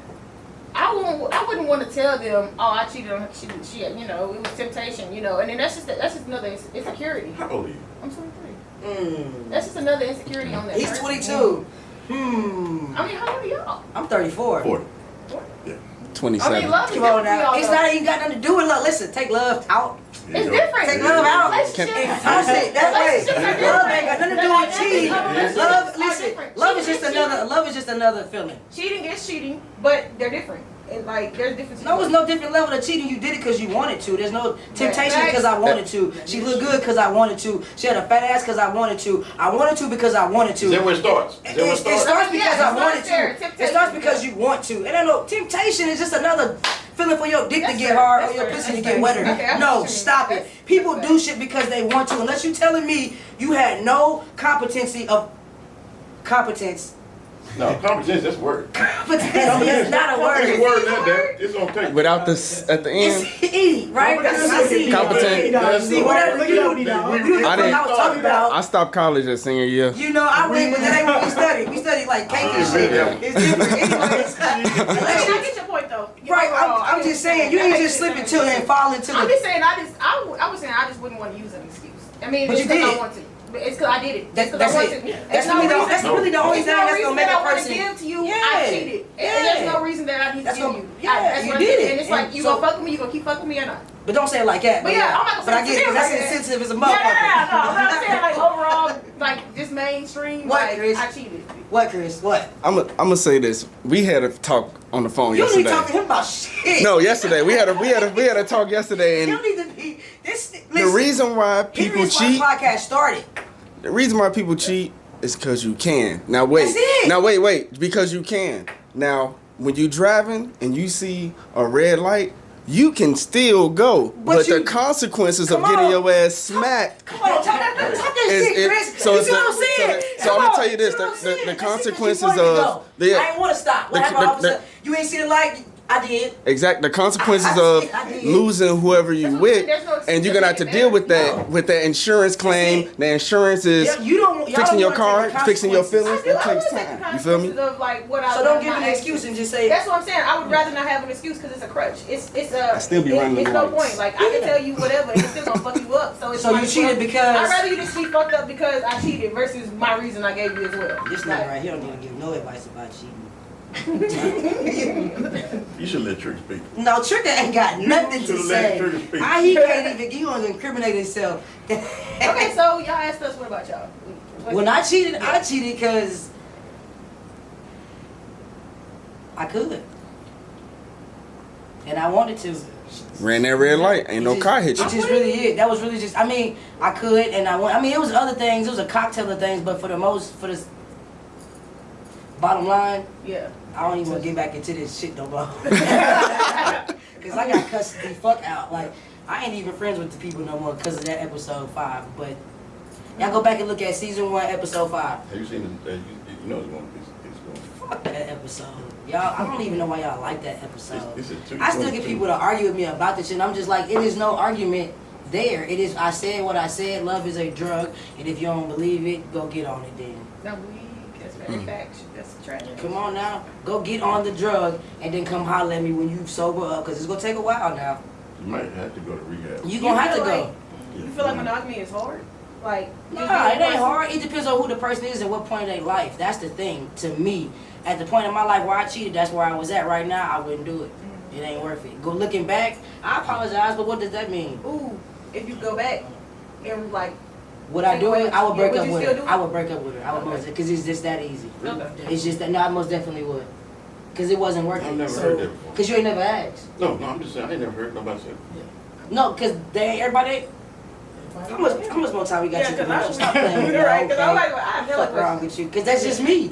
S1: I wouldn't want to tell them, oh, I cheated on her. She, you know, it was temptation, you know, and then that's just another insecurity.
S3: How old are you?
S1: I'm 23. That's just another insecurity on that.
S2: He's
S1: person.
S2: 22.
S1: I mean, how old are y'all?
S2: I'm 34.
S3: 40. Yeah.
S8: 27.
S1: I mean, love is
S2: Come on
S1: different for
S2: now.
S1: y'all.
S2: It's
S1: though.
S2: not even got nothing to do with love. Listen, take love out.
S1: It's different.
S2: Take love out.
S1: Relationships-
S2: Toss it that way.
S1: relationships are
S2: Love
S1: different.
S2: ain't got nothing to do with cheating.
S1: Relationships
S2: Love,
S1: are
S2: listen.
S1: different.
S2: Love is
S1: Cheating
S2: just another. Love is just another feeling.
S1: Cheating is cheating, but they're different. And like, there's differences.
S2: No, it's no different level of cheating. You did it because you wanted to. There's no temptation
S1: Facts.
S2: because I wanted to. She looked good because I wanted to. She had a fat ass because I wanted to. I wanted to because I wanted to.
S3: Is that where it starts? Is that where it
S2: It
S3: starts?
S2: starts because
S1: Yeah,
S2: I
S1: it's
S2: wanted
S1: not fair.
S2: to. It
S1: Temptation.
S2: starts because you want to. It ain't no temptation. It's just another feeling for your dick to
S1: That's
S2: get
S1: fair.
S2: hard
S1: That's
S2: or your
S1: fair.
S2: pussy to
S1: That's
S2: get
S1: fair.
S2: wetter.
S1: Okay, I see
S2: No,
S1: what you mean.
S2: stop it.
S1: That's
S2: People
S1: fair.
S2: do shit because they want to. Unless you telling me you had no competency of competence.
S3: No, competence, that's word.
S2: Competence is not a word.
S3: It's a word now, Dad. It's on tape.
S8: Without this at the end.
S2: It's E, right?
S3: Competence.
S2: See,
S8: Competent.
S3: That's
S2: see
S3: the
S2: whatever
S3: word.
S2: you do.
S3: We-
S8: I
S2: I
S8: didn't-
S2: was talking about.
S8: I stopped college at senior year.
S2: You know, I went, but that ain't what we studied. We studied like cake and shit. It's different. Anyways,
S1: I mean, I get your point though.
S2: right,
S1: Overall, I
S2: I'm
S1: get
S2: just
S1: what you're
S2: saying, you
S1: I
S2: ain't
S1: get
S2: just
S1: what
S2: slip
S1: you're
S2: into
S1: saying.
S2: it and fall into
S1: I'm
S2: the.
S1: just saying, I was saying I just wouldn't want to use an excuse. I mean,
S2: But
S1: it's
S2: you
S1: because I
S2: did.
S1: want to. But it's because I did it.
S2: That's
S1: It's 'cause I want
S2: it.
S1: to.
S2: That's really the only
S1: There's
S2: thing
S1: no
S2: that's
S1: reason
S2: gonna make
S1: that
S2: a
S1: I want to
S2: person.
S1: give to you.
S2: Yeah.
S1: I cheated.
S2: Yeah.
S1: And there's no reason that I need to
S2: That's
S1: give
S2: gonna-
S1: you.
S2: yeah,
S1: That's
S2: you
S1: what I
S2: did it.
S1: And it's like,
S2: And
S1: you
S2: so-
S1: gonna fuck with me, you gonna keep fucking me or not?
S2: But don't say it like that.
S1: But yeah, I'm not gonna
S2: But I
S1: say
S2: get it,
S1: it
S2: 'cause that's
S1: like that.
S2: insensitive as a
S1: Yeah,
S2: motherfucker.
S1: no. But I'm saying like overall, like just mainstream,
S2: What,
S1: like
S2: Chris?
S1: I cheated.
S2: What, Chris? What?
S8: I'm gonna say this. We had a talk on the phone
S2: You don't need
S8: yesterday.
S2: to talk to him about shit.
S8: No, yesterday we had a talk yesterday,
S2: You
S8: and
S2: don't need to be. This.
S8: the reason why people
S2: Here is why
S8: cheat.
S2: the podcast started.
S8: The reason why people cheat is because you can. Now wait.
S2: That's it.
S8: Now wait. Because you can. Now when you driving and you see a red light, you can still go. But
S2: you-
S8: the consequences of
S2: Come
S8: getting
S2: on.
S8: your ass smacked.
S2: Come on, talk that
S8: is-
S2: shit, Chris.
S8: so
S2: You
S8: it's
S2: see what
S8: the-
S2: I'm saying?
S8: so
S2: Come
S8: I'm gonna
S2: on,
S8: tell you this,
S2: see what I'm
S8: the
S2: saying? That's it, 'cause
S8: consequences
S2: you wanted to
S8: of
S2: go.
S8: the-
S2: I ain't want to stop. What
S8: the-
S2: happened,
S8: the-
S2: officer? You ain't see the light? I did.
S8: Exact. The consequences
S2: I
S8: of
S2: did.
S8: losing whoever you
S1: That's what I'm
S8: with,
S1: saying, there's no
S8: and you're gonna have to deal with that
S2: No.
S8: with that insurance claim.
S2: it.
S8: The insurance is
S2: Yeah, you don't. y'all
S8: fixing
S2: don't
S8: your
S2: wanna take
S8: car,
S2: the
S8: fixing your
S2: consequences.
S8: feelings.
S1: I
S8: That
S1: would
S8: takes
S1: take the
S8: time. You feel me?
S1: consequences of like what I.
S2: So don't give
S1: my
S2: an
S1: actions.
S2: excuse and just say.
S1: That's what I'm saying. I would rather not have an excuse because it's a crutch. It's a.
S8: I still be running
S1: It's
S8: the
S1: no
S8: lights.
S1: point. Like I can tell you whatever, and it's still gonna fuck you up. So it's
S2: So you
S1: like,
S2: cheated
S1: well,
S2: because-
S1: I'd rather you just be fucked up because I cheated versus my reason I gave you as well.
S2: This nigga
S1: Like,
S2: right here don't need to give no advice about cheating.
S3: You should let Trick speak.
S2: No, Trigger ain't got nothing to
S3: should've let
S2: say.
S3: Trigger speak.
S2: He can't even. He gonna incriminate himself.
S1: Okay, so y'all asked us what about y'all?
S2: When I cheated because I could, and I wanted to.
S8: Ran that red light. Ain't no car hit you.
S2: It's just really it. That was really just. I mean, I could, and I want. I mean, it was other things. It was a cocktail of things, but for this bottom line,
S1: Yeah.
S2: I don't even want to get back into this shit no more. Cause I got cussed the fuck out. Like I ain't even friends with the people no more because of that episode 5. But y'all go back and look at season 1, episode 5.
S3: Have you seen it? You know it's going. It's going.
S2: Fuck that episode. Y'all, I don't even know why y'all like that episode.
S3: It's a two-
S2: I still get people to argue with me about this shit. And I'm just like, it is no argument there. It is. I said what I said. Love is a drug, and if you don't believe it, go get on it then.
S1: No, that's very fact. That's tragic.
S2: Come on now, go get on the drug, and then come holler at me when you sober up, cause it's gonna take a while now.
S3: You might have to go to rehab.
S2: You gonna have to
S1: feel
S2: go.
S1: like- You feel like monogamy is hard? Like just
S2: Nah,
S1: being
S2: it ain't
S1: person-
S2: hard. It depends on who the person is and what point of their life. That's the thing. To me, at the point in my life where I cheated, that's where I was at right now. I wouldn't do it. It ain't worth it. Go looking back, I apologize, but what does that mean?
S1: Ooh, if you go back and like.
S2: Would I do it? I would break
S1: Yeah,
S2: up
S1: would
S2: with
S1: you
S2: her.
S1: still do it?
S2: I would break up with her. I would
S1: Okay.
S2: most, because it's just that easy.
S1: Okay.
S2: It's just that. No, I most definitely would. Because it wasn't worth
S3: I've
S2: it.
S3: never heard that before.
S2: Because you ain't never asked.
S3: No, I'm just saying. I ain't never heard nobody say that.
S2: No, because they ain't everybody. How much more time we got
S1: Yeah,
S2: you
S1: 'cause
S2: commercial?
S1: I-
S2: Stop playing with me.
S1: You're right, 'cause I'm
S2: okay?
S1: like, I feel
S2: Fuck
S1: like
S2: wrong with you? Because that's just me.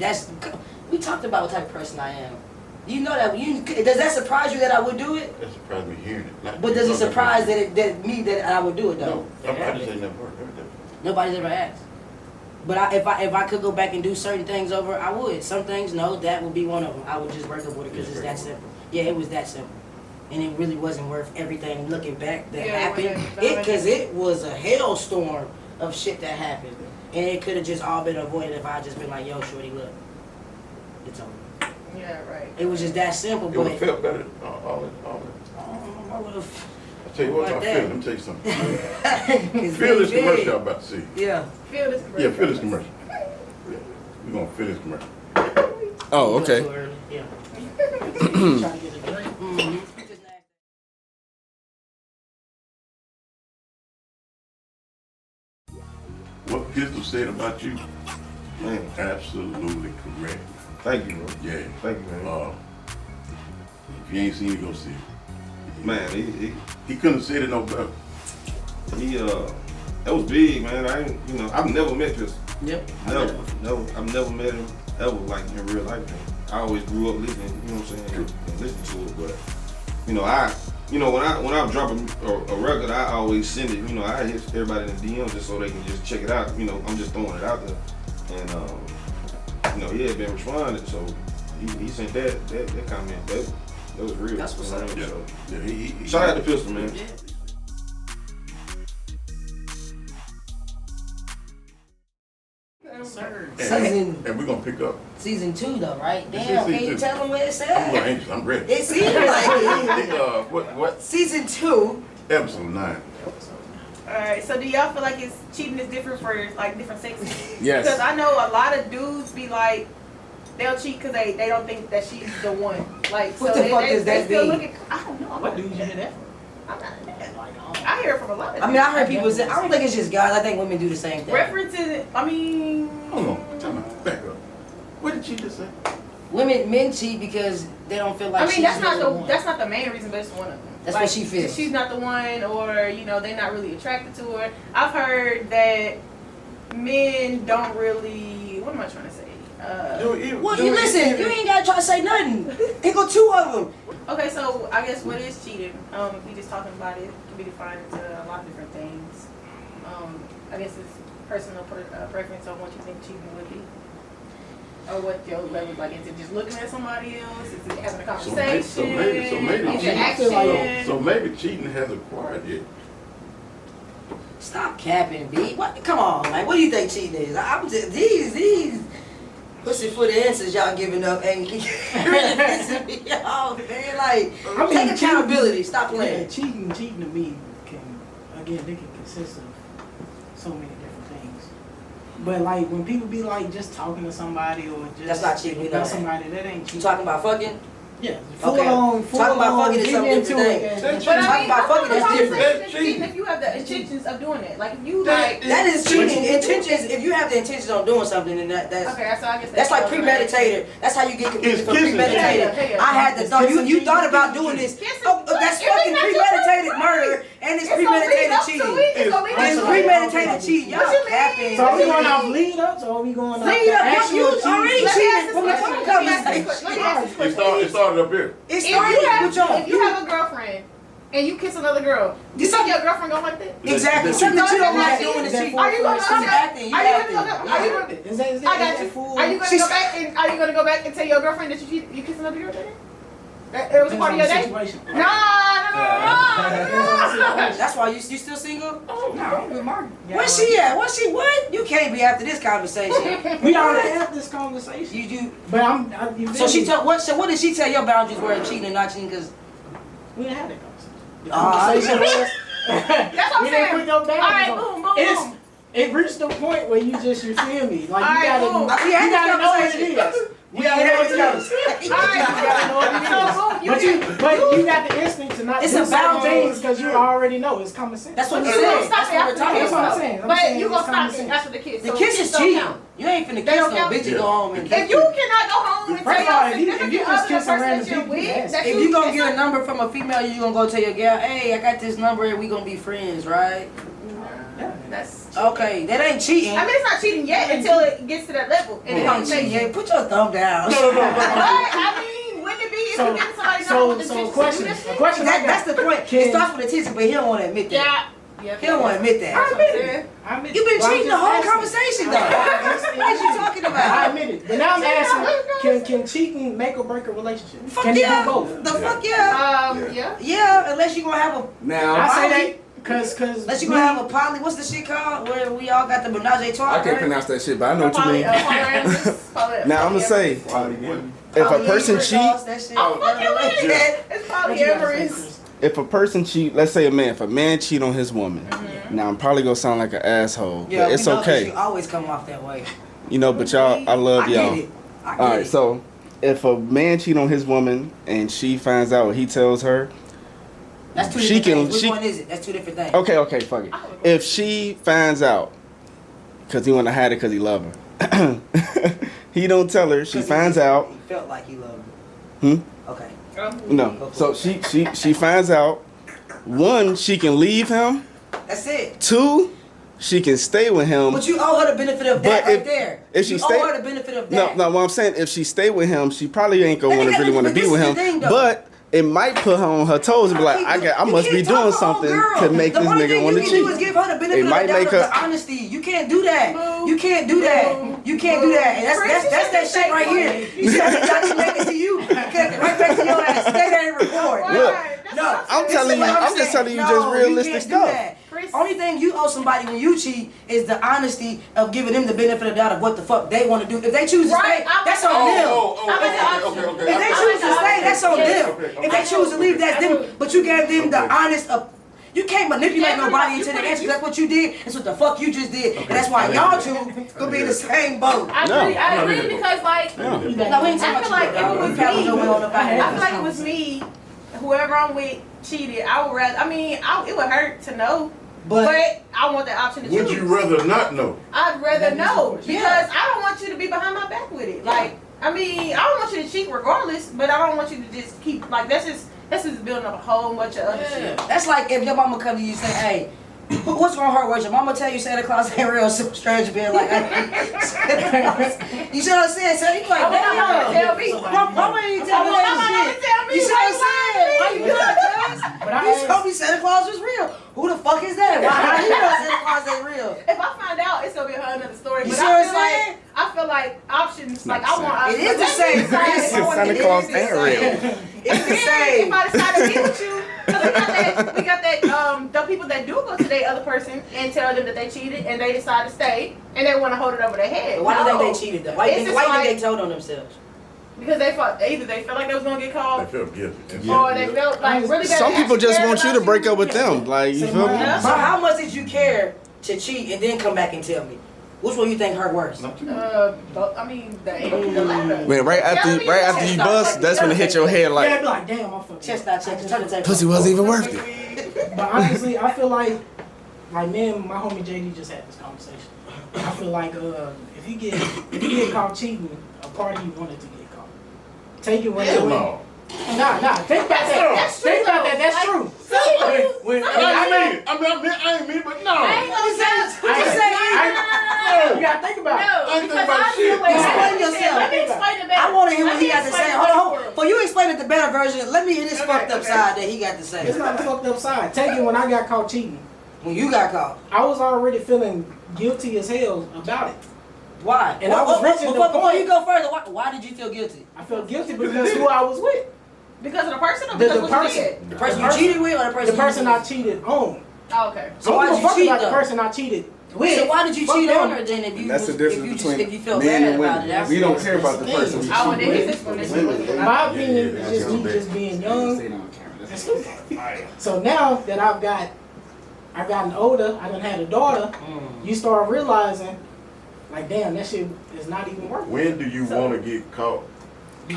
S2: We talked about what type of person I am. You know that. Does that surprise you that I would do it?
S3: That surprised me hearing it. Not
S2: But does it
S3: you.
S2: surprise that I would do it though?
S3: No, I just ain't never heard that.
S2: Nobody's ever asked. But if I could go back and do certain things over, I would. Some things, no, that would be one of them. I would just break up with it because it's that simple. Yeah, it was that simple. And it really wasn't worth everything looking back that
S1: Yeah,
S2: happened. Because it was a hailstorm of shit that happened. And it could have just all been avoided if I had just been like, yo, shorty, look. It's over.
S1: Yeah, right.
S2: It was just that simple.
S3: It
S2: But
S3: would have felt better. All
S2: I would have.
S3: I tell you what,
S2: Like
S3: I
S2: that.
S3: feel. Let me tell you something. Feel this commercial I'm about to see.
S2: Yeah.
S1: Feel this commercial.
S3: Yeah, feel this commercial. Yeah. We're gonna feel this commercial.
S8: Oh,
S5: Too
S8: okay.
S5: early. Yeah. Trying to get a drink.
S2: Mm-hmm.
S3: What Pistol said about you,
S6: Man,
S3: absolutely correct.
S6: thank you, bro.
S3: Yeah.
S6: Thank you, man.
S3: If you ain't seen it, go see it.
S6: Man,
S3: He couldn't have said it no better.
S6: he that was big, man. I ain't, you know, I've never met Pistol.
S2: Yep.
S6: Never. I've never met him ever, like in real life. Man. I always grew up listening, you know what I'm saying, and listening to it. But you know, when I drop a record, I always send it. You know, I hit everybody in the DM just so they can just check it out. You know, I'm just throwing it out there, and you know, he had been responding, so he sent that comment. That was real.
S2: That's what's
S6: you know
S2: up.
S6: what I mean?
S3: Yeah.
S6: So,
S3: He
S6: shout out to Pistol, man.
S2: Yeah.
S5: Sir.
S3: And we're gonna pick up.
S2: Season 2 though, right?
S3: This is
S2: Damn, can
S3: season
S2: you
S3: 2.
S2: tell them what it
S3: I'm a
S2: said?
S3: little anxious. I'm ready.
S2: It seems like
S3: What?
S2: Season 2.
S3: Episode 9.
S1: Alright, so do y'all feel like cheating is different for like different sexes?
S8: Yes.
S1: Because I know a lot of dudes be like, they'll cheat because they don't think that she's the one. Like,
S2: What
S1: so
S2: the fuck does
S1: they
S2: that
S1: still
S2: mean?
S1: look at, I don't know.
S5: What dude you hear that
S1: I'm not a man.
S5: from?
S1: I hear it from a lot of
S2: I mean, I heard people say, I don't think it's just guys. I think women do the same thing.
S1: references. I mean,
S3: Hold on. Time out. Back up. What did she just say?
S2: Men cheat because they don't feel like
S1: I mean
S2: she's
S1: that's not
S2: really
S1: the
S2: one.
S1: that's not the main reason, but it's one of them.
S2: That's what she feels.
S1: She's not the one, or you know they're not really attracted to her. I've heard that men don't really. What am I trying to say?
S2: Well, you listen. You ain't gotta try to say nothing. Here go 2 of them.
S1: Okay, so I guess what is cheating? If we just talking about it, it can be defined into a lot of different things. I guess it's personal preference on what you think cheating would be. Or what your level like, is it just looking at somebody else? Is it having a conversation?
S3: So maybe
S1: Is it
S3: cheating.
S1: action?
S3: So maybe cheating has acquired it.
S2: Stop capping, B. What? Come on, man. What do you think cheating is? I'm just these pussyfoot answers y'all giving up ain't really pissing me off, man. Like,
S5: I mean,
S2: take accountability. Stop
S5: Yeah,
S2: playing.
S5: cheating to me they can consist of so many different things. But like when people be like just talking to somebody or just
S2: That's not cheating, we know
S5: about
S2: that.
S5: somebody, that ain't
S2: You
S5: cheating.
S2: talking about fucking?
S5: Yeah,
S2: Okay. Talking about fucking is
S5: getting
S2: something
S5: into
S2: different
S5: it
S2: thing.
S5: and-
S1: But I
S2: Talking
S1: mean,
S2: about fucking, that's different.
S3: That's
S1: cheating
S3: cheating.
S1: if you have the intentions of doing it. Like if you
S3: That
S1: like.
S2: That is cheating. Intentions. If you have the intentions on doing something, then that's
S1: Okay, so I guess
S2: that's like
S1: falls
S2: premeditated. That's how you get convicted
S3: It's
S2: for
S3: kissing.
S2: premeditated.
S1: Yeah, yeah.
S2: I had to
S5: It's
S2: thought you
S5: kissing,
S2: you
S5: cheating,
S2: thought about
S5: kissing,
S2: doing this.
S1: Kissing.
S2: Oh, that's
S1: If
S2: fucking
S1: it's not your
S2: premeditated
S1: first
S2: murder
S1: word,
S2: and it's
S1: It's gonna lead
S2: premeditated
S1: up to
S2: cheating.
S1: it. It's gonna lead up
S2: It's
S1: to it.
S2: premeditated cheating. Y'all
S1: What you mean?
S2: capping.
S5: So are we going
S1: Lead
S5: off lead ups or are we going off
S2: Lead
S5: the
S2: up,
S5: actual
S2: you
S5: cheating?
S2: already
S1: Let me ask
S2: cheated
S1: this
S2: from the
S1: question.
S2: phone
S1: Let me ask this
S2: conversation.
S1: question. Let me ask this
S3: It
S1: question.
S3: started up here.
S2: It
S1: If
S2: started
S1: you have,
S2: with y'all.
S1: if you have a girlfriend and you kiss another girl, you think your girlfriend gonna like that?
S2: Exactly. Something that you don't like doing is cheating.
S1: Are you gonna
S2: Stop
S1: go
S2: acting. You
S1: Are you
S2: acting.
S1: gonna go? Are you gonna?
S5: Is that
S1: I got you.
S5: full?
S1: Are you gonna go back and are you gonna go back and tell your girlfriend that you kissed another girl? It was a part of your day. No.
S2: That's why you still single?
S3: Oh,
S2: No, I'm with Martin. Where's she at? What? You can't be after this conversation.
S5: We already had this conversation.
S2: You do.
S5: But you
S2: So
S5: feel
S2: she
S5: me?
S2: told what? So what did she tell your boundaries were in cheating and not cheating? Because
S5: We didn't have that conversation. The
S2: Ah,
S5: conversation was.
S1: That's what I'm
S5: we didn't
S1: saying.
S5: put no
S1: All right,
S5: boundaries on.
S1: boom, boom,
S5: It's
S1: boom.
S5: it reached the point where you feel me? Like
S1: All
S5: you
S1: right,
S5: gotta,
S1: boom.
S2: We had
S5: you
S2: this
S5: gotta know what it
S2: conversation.
S5: is. You gotta know what it is.
S2: conversation.
S1: All right.
S5: You gotta know what it is.
S1: So, boom,
S5: But you got the instinct to not
S2: It's
S5: do
S2: a
S5: certain
S2: boundary.
S5: things because you already know it's common sense.
S2: That's what
S1: You
S2: we
S1: gonna
S2: said.
S1: stop
S2: That's
S1: it
S2: what we're
S1: after the
S2: talking
S1: kiss.
S5: That's what I'm
S2: about.
S5: saying. I'm
S1: But
S5: saying
S1: you
S5: it's
S1: gonna
S5: common
S1: stop it
S5: sense.
S1: after the kiss.
S2: The
S1: So
S2: kiss
S1: kiss
S2: is
S1: don't
S2: cheating.
S1: count.
S2: You ain't finna
S1: They
S2: kiss
S1: don't
S2: no
S1: count.
S2: bitch and
S3: Yeah.
S2: go home and
S1: If
S2: kiss
S1: you
S2: her.
S1: cannot go home and
S5: First
S1: tell
S5: of all,
S1: your
S5: if you
S1: significant
S5: just
S1: other, the
S5: kissing
S1: person
S5: random
S1: that you're
S5: people,
S1: with,
S5: that's-
S1: that
S2: If
S1: you
S2: you gonna
S1: kiss
S2: get a
S1: her-
S2: number from a female, you gonna go tell your gal, hey, I got this number and we gonna be friends, right?
S1: That's.
S2: Okay, that ain't cheating.
S1: I mean, it's not cheating yet until it gets to that level. And
S2: It
S1: it
S2: ain't
S1: ain't
S2: cheating.
S1: cheating.
S2: Yeah, put your thumb down.
S1: But I mean, wouldn't it be if you get somebody know the
S5: So
S1: intentions
S5: question,
S1: to do this
S5: a
S1: shit?
S5: question I got.
S2: That's the point. It
S5: Can-
S2: starts with attention, but he don't want to admit that.
S1: Yeah.
S2: He don't want to admit that.
S1: I admit it.
S5: I admit
S2: You've been
S5: it. Well, I'm
S2: cheating the
S5: just
S2: whole
S5: asking.
S2: conversation though. What are you talking
S5: I
S2: about?
S5: admit it. But now I'm asking, can cheating make or break a relationship?
S2: Fuck
S5: Can
S2: yeah.
S5: it do both?
S2: The fuck yeah.
S1: Yeah.
S2: Yeah, unless you gonna have a.
S8: Now,
S5: I say that. Cause
S2: Unless you gonna have a poly, what's the shit called? Where we all got the menage a trois,
S8: I can't
S2: right?
S8: pronounce that shit, but I know what you mean.
S1: Polyamorous.
S8: Now I'm gonna say, if a person cheat,
S1: I'm fucking with it. It's polyamorous.
S8: if a person cheat, let's say if a man cheat on his woman, now I'm probably gonna sound like an asshole,
S2: Yeah,
S8: but it's
S2: we know 'cause
S8: okay.
S2: You always come off that way.
S8: You know, but y'all, I love
S2: I
S8: y'all.
S2: get it. I get
S8: All right,
S2: it.
S8: so if a man cheat on his woman and she finds out, or he tells her,
S2: That's two
S8: she
S2: different
S8: can-
S2: things. Which
S8: she-
S2: one is it? That's two different things.
S8: okay, fuck it. If she finds out, cause he wanna hide it, cause he love her, he don't tell her. She
S2: 'Cause
S8: finds
S2: he
S8: out.
S2: felt like he loved
S8: Hmm.
S2: her. Okay.
S8: No. So she finds out. One, she can leave him.
S2: That's it.
S8: Two, she can stay with him.
S2: But you owe her the benefit of that
S8: But
S2: right
S8: if-
S2: there.
S8: if she
S2: you
S8: stay-
S2: owe her the benefit of
S8: No,
S2: that.
S8: no. What I'm saying, if she stay with him, she probably ain't gonna
S2: Let me
S8: really
S2: get
S8: want to
S2: this-
S8: be with
S2: this
S8: him.
S2: is the thing, though.
S8: But it might put her on her toes and be like, I
S2: You
S8: must be
S2: can't talk
S8: doing
S2: for
S8: something
S2: old girl.
S8: to make this
S2: The only
S8: nigga
S2: thing
S8: want to
S2: you can do is
S8: cheat.
S2: give her the benefit
S8: It
S2: of
S8: might
S2: the doubt
S8: make
S2: of
S8: her-
S2: the honesty. You can't do that.
S1: Boo.
S2: You can't do that.
S1: Boo.
S2: You can't do that. And
S1: Chris,
S2: that's that shit right here. You see how they got you make it to you? Okay, right back to your ass. Stay there and record.
S8: Look,
S2: No,
S8: I'm
S2: this
S8: telling
S2: is what
S8: you- I'm just
S2: saying.
S8: telling you just realistic
S2: can't do
S8: stuff.
S2: that.
S1: Chris.
S2: Only thing you owe somebody when you cheat is the honesty of giving them the benefit of the doubt of what the fuck they want to do. If they choose to
S1: Right,
S2: stay,
S1: I'm
S2: that's
S1: with
S2: on
S1: you.
S2: them.
S3: Okay.
S2: If they choose to stay, that's on them. If they choose to leave, that's them. But you gave them the honest of. You can't manipulate nobody into the answer. That's what you did. That's what the fuck you just did. And that's why y'all two gonna be in the same boat.
S1: I
S8: No.
S1: agree because like
S2: No, we ain't
S1: I
S2: talking
S1: feel
S2: about
S1: like
S2: you,
S1: if it
S2: dog.
S1: was
S2: We probably
S1: me,
S2: don't know if I had
S1: I feel
S2: this
S1: like it was me, whoever I'm with cheated. I would rather. I mean, it would hurt to know, but I want the option to choose.
S3: Would you rather not know?
S1: I'd rather know
S2: Yeah.
S1: because I don't want you to be behind my back with it. Like, I mean, I don't want you to cheat regardless, but I don't want you to just keep like that's just building up a whole bunch of other shit.
S2: That's like if your mama come to you and say, hey, what's gonna hurt worse? Your mama tell you Santa Claus ain't real, some stranger being like, Santa Claus. You see what I'm saying? So you like,
S1: I want my mama to tell me.
S2: Mama ain't tell me
S1: I want my
S2: that
S1: mama
S2: shit.
S1: to tell me,
S2: You see what I'm
S1: like,
S2: saying? Why you do that, cuz?
S5: But I
S2: You
S5: asked-
S2: told me Santa Claus was real. Who the fuck is that? Why how you know Santa Claus ain't real?
S1: If I find out, it's gonna be a whole another story.
S2: You
S1: But
S2: see what I'm
S1: I feel
S2: saying?
S1: like options. Like
S8: not
S1: I want
S8: the
S1: options.
S2: It is the
S1: But
S2: same,
S1: that being
S2: Chris.
S1: said,
S8: Santa Claus ain't real.
S2: It's the
S1: If
S2: same.
S1: I decide to be with you, 'cause we got that the people that do go to their other person and tell them that they cheated and they decide to stay and they want to hold it over their head.
S2: Why do you
S1: No.
S2: think they cheated though? Why do you
S1: It's
S2: think,
S1: just
S2: why you think
S1: like-
S2: they told on themselves?
S1: Because either they felt like they was gonna get
S3: They
S1: caught,
S3: felt guilty.
S1: or they felt like really bad.
S8: Some people just want you to break up with
S1: Yeah.
S8: them. Like, you feel me?
S2: So how much did you care to cheat and then come back and tell me? Which one you think hurt worse?
S3: Not too much.
S1: I mean, the latter.
S8: When right after you bust, that's when it hit your head
S5: Yeah,
S8: like,
S5: I'd be like, damn, I fucked
S2: Chest
S5: up.
S2: not checked. Turn the tape.
S8: pussy wasn't even worth it.
S5: But honestly, I feel like me and my homie JD just had this conversation. I feel like if you get caught cheating, a party you wanted to get caught. Take it when
S3: Hell
S5: you
S3: no.
S5: Nah, think about that.
S1: That's true,
S5: Think about that.
S1: though.
S5: That's
S1: Like,
S5: true. When
S3: I ain't mean, but no.
S1: I ain't gonna
S5: you gotta think about it.
S1: No,
S3: I ain't
S1: because
S3: think about
S1: I
S3: shit.
S1: feel like
S2: Explain yourself.
S1: Let me explain it better.
S2: I want to hear
S1: Let
S2: what he
S1: me
S2: got to
S1: explain
S2: say.
S1: it
S2: Hold on.
S1: better.
S2: For you explain it the better version, let me hear this
S1: Okay,
S2: fucked up
S1: okay.
S2: side that he got to say.
S5: It's not the fucked up side. Take it when I got caught cheating.
S2: When you got caught.
S5: I was already feeling guilty as hell about it.
S2: Why?
S5: And I was reaching the
S2: before
S5: point-
S2: you go further, why did you feel guilty?
S5: I felt guilty because who I was with.
S1: Because of the person or
S5: The
S1: because what you
S5: person.
S1: did?
S2: The person you cheated with or the person
S5: The person
S2: you
S5: I cheated on.
S1: Oh, okay.
S2: So why
S5: Don't
S2: did
S5: give a
S2: you
S5: fuck
S2: cheat
S5: about the
S2: though?
S5: person I cheated with.
S2: So why did you
S5: Fuck
S2: cheat
S5: them.
S2: on her then if you
S8: And that's the
S2: was-
S8: difference
S2: if you
S8: between
S2: if you felt
S8: men
S2: bad
S8: and
S2: about
S8: women.
S2: it?
S8: We don't care about the
S2: that's
S8: person we
S2: thing.
S1: I want to hear
S8: cheat
S1: this
S8: with.
S1: explanation.
S8: Women,
S5: My opinion
S3: yeah,
S5: is just me
S3: yeah.
S5: just being young and stupid. So now that I've gotten older, I done had a daughter, you start realizing, like, damn, that shit is not even working.
S3: When do you want to get caught?
S1: I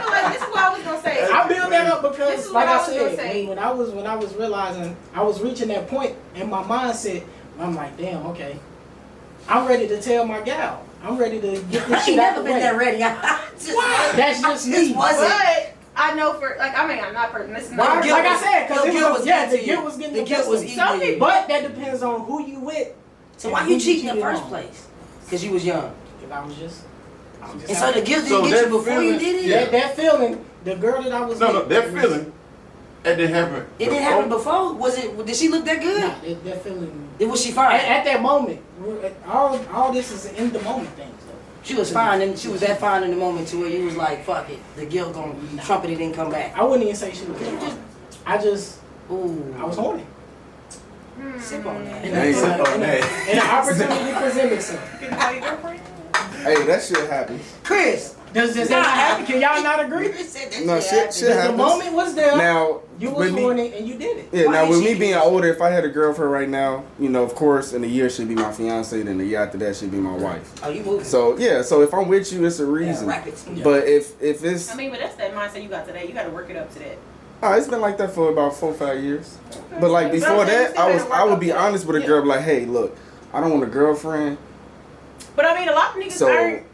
S1: feel like this is what I was gonna say.
S5: I build that up
S1: This
S5: because,
S1: is
S5: like
S1: what I
S5: I
S1: was gonna
S5: said,
S1: say.
S5: when I was realizing I was reaching that point in my mindset, I'm like, damn, okay, I'm ready to tell my gal, I'm ready to get
S2: I
S5: this
S2: ain't
S5: shit out
S2: never
S5: the
S2: been
S5: way.
S2: that ready.
S5: That's just me.
S2: This wasn't.
S1: But I know for like I mean I'm not person. Listen,
S5: Why?
S1: no,
S2: guilt
S5: Like I
S2: was-
S5: said, because
S2: the guilt was
S5: yeah,
S2: getting
S5: the
S2: to
S5: guilt
S2: you.
S5: was getting
S2: The
S5: the
S2: guilt
S5: best
S2: was
S5: of me.
S2: eating
S1: Some
S2: you.
S1: people-
S5: But that depends on who you with.
S2: So
S5: and
S2: why
S5: who
S2: you cheating in the
S5: cheated
S2: first
S5: on.
S2: place? Because you was young.
S5: Because I was just
S2: And so the guilt
S3: So
S2: didn't get
S3: that
S2: you before you
S3: feeling-
S2: did it?
S3: yeah.
S5: that feeling, the girl that I was
S3: No,
S5: with.
S3: that feeling, that didn't happen.
S2: It didn't happen before? Was it? Did she look that good?
S5: Nah, that feeling.
S2: Was she fine?
S5: At that moment, all this is in the moment things though.
S2: She was fine, and she was that fine in the moment to where you was like, fuck it, the guilt gonna trumpet it and come back.
S5: I wouldn't even say she was good. I just
S2: Ooh.
S5: I was horny.
S2: Sip on that.
S5: And
S8: I ain't sip on
S5: and an opportunity presented itself.
S1: Can you call your girlfriend?
S8: Hey, that shit happens.
S2: Chris.
S5: Does that happen? Can y'all not agree?
S2: Chris said that
S8: No, shit
S5: The
S8: happens.
S5: moment was there.
S8: Now,
S5: You was
S8: with me-
S5: horny and you did it.
S8: Yeah,
S2: Why
S8: now
S2: ain't
S8: with
S2: she
S8: me being
S2: kissed?
S8: older, if I had a girlfriend right now, you know, of course, in a year she'd be my fiance, then the year after that she'd be my wife.
S2: Oh, you moving.
S8: So yeah, so if I'm with you, it's a reason.
S2: rackets.
S8: But if it's,
S1: I mean, but that's that mindset you got today. You got to work it up to that.
S8: it's been like that for about 4 or 5 years. But like
S1: But
S8: before
S1: I'm saying you
S8: that,
S1: still
S8: I
S1: gotta work
S8: would
S1: up
S8: be
S1: to that.
S8: honest with a girl, like, hey, look, I don't want a girlfriend.
S1: But I mean, a lot of niggas
S8: So-
S1: aren't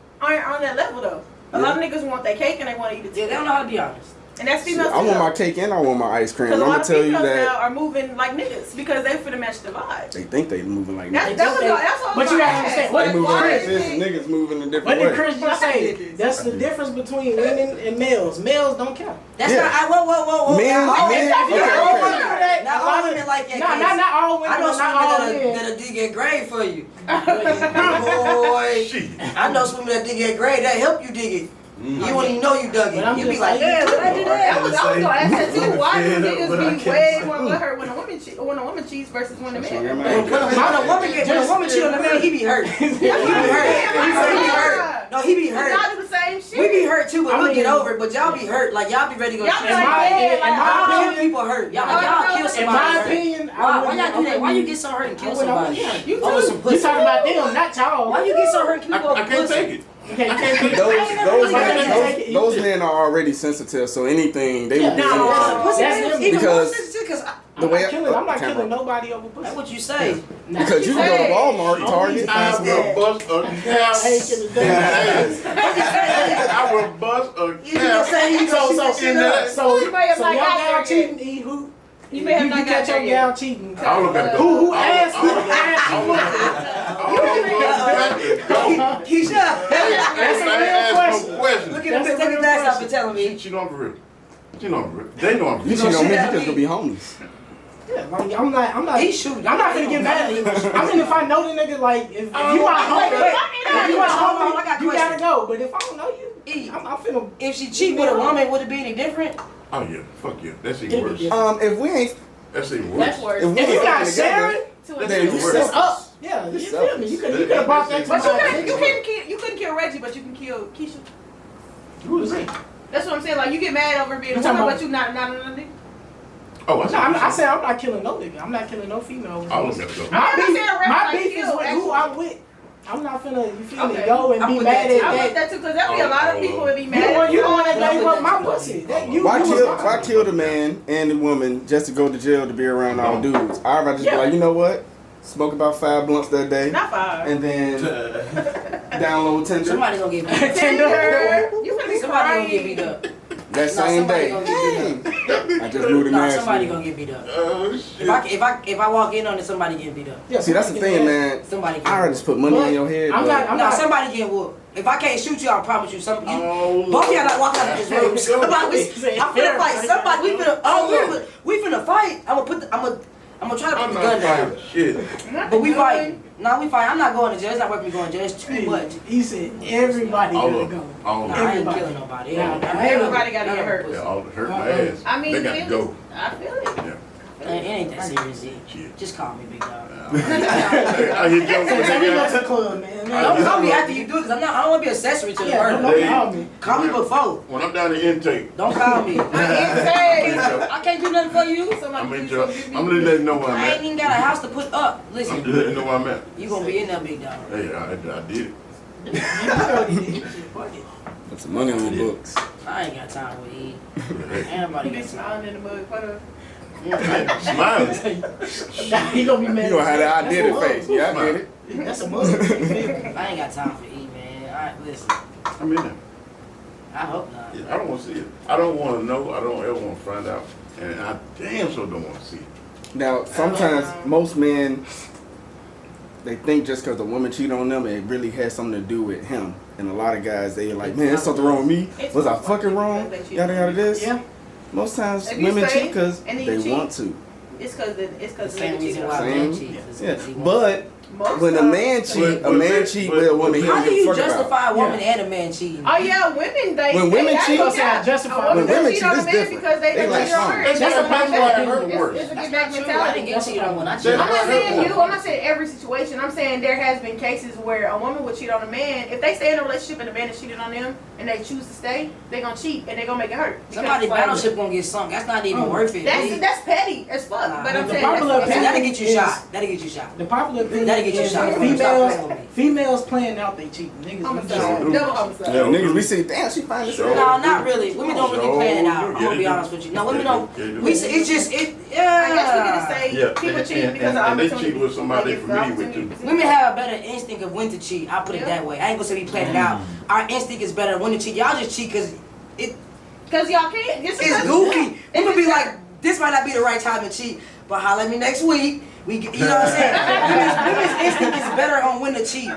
S1: on that level though. A lot of niggas want their cake and they want to eat it
S2: Yeah,
S1: too.
S2: they don't know how to be honest.
S1: And that's
S8: Shit,
S1: females
S8: I
S1: too.
S8: want my cake and I want my ice cream.
S1: Because
S8: I'm
S1: a lot
S8: gonna
S1: of
S8: tell you
S1: females now
S8: that
S1: are moving like niggas because they finna match the vibe.
S8: they think they moving like
S1: That's
S8: niggas.
S1: what
S5: But you gotta understand, what
S8: They moving like
S5: Chris,
S8: this, niggas moving a
S5: what
S8: different
S5: did
S8: way.
S5: Chris just say? That's the difference between women and males. Males don't count.
S2: That's
S8: Yeah.
S2: not. Whoa.
S8: Men-
S2: Not all
S8: men-
S2: women-
S8: okay,
S2: not all
S8: okay.
S2: women- Not all women like that. Chris.
S5: Not all women.
S2: I know some
S5: not all
S2: women
S5: men.
S2: that'll dig at grade for you. Boy.
S3: Shit.
S2: I know some women that dig at grade that help you dig it. You won't even know you dug
S5: But I'm
S2: it. You be
S5: just
S2: like,
S5: saying-
S2: yeah, but I did
S1: I
S2: that.
S1: was gonna ask that too. Why do
S7: But I
S1: niggas be
S7: can't
S1: way
S7: say.
S1: more butthurt when a woman cheats versus when a man?
S8: Your
S2: When
S8: man.
S2: a woman cheat on a man, he be hurt. He be hurt. No, he be hurt.
S1: Y'all do the same shit.
S2: We be hurt too, but
S5: I
S2: we'll get
S5: mean-
S2: over it. But y'all be hurt. Like y'all be ready to go
S1: Y'all
S2: cheat.
S1: be like, yeah, like,
S2: Y'all kill
S5: opinion-
S2: people hurt. Y'all kill
S5: In
S2: somebody
S5: my
S2: hurt.
S5: opinion,
S2: Why y'all do that? Why you get so hurt and kill somebody?
S5: You
S2: Over some
S5: You
S2: pussy.
S5: talking about them, not y'all.
S2: Why you get so hurt and kill people
S3: I
S2: over
S3: can't
S2: pussy?
S3: take it.
S5: Okay, you can't do
S8: Those men are already sensitive, so anything they would do
S5: Yeah,
S8: anything.
S2: Pussy
S5: That's
S2: man,
S5: them.
S2: even
S8: Because-
S2: more sensitive because
S8: The way
S5: I'm not
S8: camera.
S5: killing nobody over pussy.
S2: that's what you say.
S8: Because you can go to Walmart, Target.
S3: I will bust a
S5: I ain't
S3: cap.
S5: killing nobody.
S3: I will bust a
S2: You just
S3: cap.
S2: say you
S5: So
S1: You may have
S5: so
S1: not
S5: y'all
S1: got
S5: gal
S1: there
S5: cheating, E, who?
S1: You may have
S5: you
S1: not got
S5: catch
S1: there
S5: your
S1: yet.
S5: gal cheating.
S3: All of that.
S5: Who asked you? Asked you?
S2: Keisha,
S5: That's a real question.
S3: question.
S2: look at him, take his glass off and tell him me.
S3: She know I'm for real. She know I'm for real. They know I'm for
S8: You
S3: real.
S8: cheat on me, you
S2: shit
S8: just gonna be homies.
S5: Yeah, like, I'm not.
S2: He's shooting.
S5: I'm not gonna get mad at you. I mean, if I know the nigga, like, if you my homie, if you my
S2: Hold on, I got a
S5: homie, you
S2: question.
S5: gotta go. But if I don't know you,
S2: E,
S5: I'm finna.
S2: if she cheat with a woman, would it be any different?
S3: Oh yeah, fuck yeah. That's even
S5: It'd be
S3: worse.
S5: different.
S8: If we ain't,
S3: That's even
S1: That's
S3: worse.
S8: if
S1: worse.
S8: we
S5: If you
S8: ain't
S5: not
S8: fucking together,
S5: sharing,
S8: then you
S3: worse.
S5: it's
S8: selfish.
S5: up. Yeah, you feel me? You could have bought that to
S1: But
S5: my
S1: you couldn't kill Reggie, but you can kill Keisha.
S5: Who is it?
S1: That's what I'm saying. Like you get mad over being a
S5: You talking
S1: woman,
S5: about-
S1: but you not another nigga.
S3: Oh,
S5: No, I said I'm not killing no nigga. I'm not killing no female.
S3: I was gonna go.
S5: My
S1: I'm not
S5: beef,
S1: saying rap
S5: my
S1: like
S5: beef is
S1: you,
S5: with
S1: actually.
S5: who I'm with. I'm not finna, you feel me,
S1: Okay.
S5: go and
S2: I'm
S5: be
S2: with
S5: mad
S2: that
S5: at
S1: I want
S5: that.
S1: that too, because there'll be a lot of people that be
S5: You
S1: mad.
S5: the one that
S2: Yeah,
S5: gave
S2: but
S5: up my
S2: that's-
S5: pussy. That you
S8: Why
S5: was
S8: kill?
S5: mine.
S8: Why kill the man and the woman just to go to jail to be around all dudes? I'd rather just be like, you know what? Smoke about 5 blunts that day,
S1: Not 5.
S8: and then download Tinder
S2: Somebody gonna get beat up.
S1: Tinder. You finna be
S2: Somebody gonna get beat
S1: crying.
S2: up.
S8: that same
S2: somebody
S8: day.
S2: gonna get beat
S8: I just moved the
S2: No,
S8: man.
S2: somebody gonna get beat up.
S3: Oh shit.
S2: If I walk in on it, somebody getting beat up.
S5: Yeah,
S8: See, that's the thing, man.
S2: Somebody
S8: I
S2: getting
S8: already just put money in your head.
S5: I'm
S8: but-
S5: not,
S2: No, somebody getting whooped. If I can't shoot you, I promise you, something.
S3: Oh,
S2: Both of y'all not walk out of this room. Somebody, I'm finna fight. Somebody, we finna fight. I'm gonna try to put
S3: I'm
S2: the
S3: not
S2: gun down.
S3: fighting shit.
S1: Not
S2: But
S1: the
S2: we
S1: gun.
S2: fight. No, we fight. I'm not going to jail. It's not worth me going to jail. It's too much.
S5: He said everybody
S3: All
S5: gotta
S3: of
S5: go.
S3: them. All of
S2: Nah,
S3: them.
S2: I ain't
S5: Everybody.
S2: killing nobody.
S5: Nah,
S1: everybody gotta get hurt.
S3: Yeah, all hurt my ass.
S1: I mean,
S3: They got to go.
S1: I feel it.
S3: Yeah.
S2: It ain't that serious, Z.
S3: Shit.
S2: Just call me, big dog.
S3: Hey, I hit you
S5: So we go to the
S3: up.
S5: club, man.
S2: Don't call me after you do it, cause I don't want to be accessory to the
S5: Yeah,
S2: murder.
S5: don't call me.
S2: Call me before.
S3: When I'm down the intake,
S2: Don't call me.
S1: Hey,
S2: I can't do nothing for you.
S3: I'm in your, I'm gonna let you know where I'm
S2: I ain't
S3: at.
S2: even got a house to put up.
S3: I'm
S2: Listen,
S3: just letting you know where I'm at.
S2: you gonna be in there, big dog.
S3: Hey, I did it.
S8: Put some money on your books.
S2: I ain't got time with E.
S3: Hey,
S2: Everybody
S1: you be
S2: got time.
S1: smiling in the mud for the.
S3: smiling.
S5: He gonna be mad.
S8: You gonna have that I did it
S5: That's a
S8: face. Yeah, I did it.
S5: mug. That's a mug. You feel me?
S2: I ain't got time for E, man. Alright, listen.
S3: I'm in there.
S2: I hope not.
S3: Yeah, I don't want to see it. I don't want to know. I don't ever want to find out. And I damn sure don't want to see it.
S8: Now, sometimes most men, they think just because a woman cheated on them, it really has something to do with him. And a lot of guys, they like, man, there's something wrong with me. Was I fucking wrong? Yada yada this.
S5: Yeah.
S8: Most times
S1: If you
S8: women
S1: stay
S8: cheat because
S1: and then
S8: they
S1: you cheat,
S8: want to.
S1: It's because
S2: The
S1: the
S2: same
S1: nigga
S2: reason
S1: cheated
S2: why
S1: on
S8: Same.
S2: men cheat. is
S8: Yeah,
S2: 'cause he wants-
S8: but when a man cheat, with a woman, he
S2: How
S8: don't
S2: do
S8: give a
S2: you
S8: fuck
S2: justify
S8: about.
S2: a woman and a man cheating?
S1: Oh yeah, women they
S8: When women cheat,
S1: I
S5: justify-
S8: when women cheat,
S1: on a
S8: it's
S1: man
S8: different.
S1: because they
S8: They like
S1: cheat on her.
S8: something.
S5: That's a
S3: That's why I heard
S1: It's
S3: worse.
S1: a
S2: That's
S1: get
S2: not
S1: back
S2: true. I
S1: mentality.
S2: didn't get cheated on when I
S3: That's
S2: cheated.
S1: I'm
S3: why I
S1: not
S3: heard
S1: saying
S3: worse.
S1: you. I'm not saying every situation. I'm saying there has been cases where a woman would cheat on a man. If they stay in a relationship and the man has cheated on them and they choose to stay, they gonna cheat and they gonna make it hurt. Because,
S2: Somebody's
S1: like,
S2: battleship gonna get sunk. That's not even worth it.
S1: That's petty as fuck.
S2: Nah.
S1: But I'm
S5: The
S1: saying
S5: popular
S1: that's
S5: opinion-
S2: That'll get you
S5: is-
S2: shot. That'll get you shot.
S5: The popular opinion
S2: That'll get you
S5: is
S2: shot.
S5: that
S2: Stop playing with me.
S5: females playing out they cheating. Niggas
S1: homicide.
S5: be
S1: Double homicide.
S8: Yeah, niggas, we see, damn, she finally said
S3: Sure.
S2: No, not really. Women don't really plan it out. I'm
S3: Yeah,
S2: gonna
S3: they
S2: be
S3: do.
S2: honest with you. No, women
S3: Yeah,
S2: don't.
S3: they do.
S2: We say it's just it.
S1: I guess we
S2: Yeah.
S1: can say
S3: Yeah,
S1: people cheat
S3: and
S1: because of
S3: they
S1: opportunity.
S3: cheat with somebody
S1: Like,
S3: they
S1: if the
S3: familiar with,
S1: opportunity
S3: too.
S2: Women have a better instinct of when to cheat. I'll put it
S1: Yeah.
S2: that way. I ain't gonna say we plan it out. Our instinct is better when to cheat. Y'all just cheat because
S1: Because y'all can't. Just
S2: it's
S1: because-
S2: goofy.
S1: Yeah.
S2: Women be like, this might not be the right time to cheat, but holler at me next week. You know what I'm saying? Women's instinct is better on when to cheat.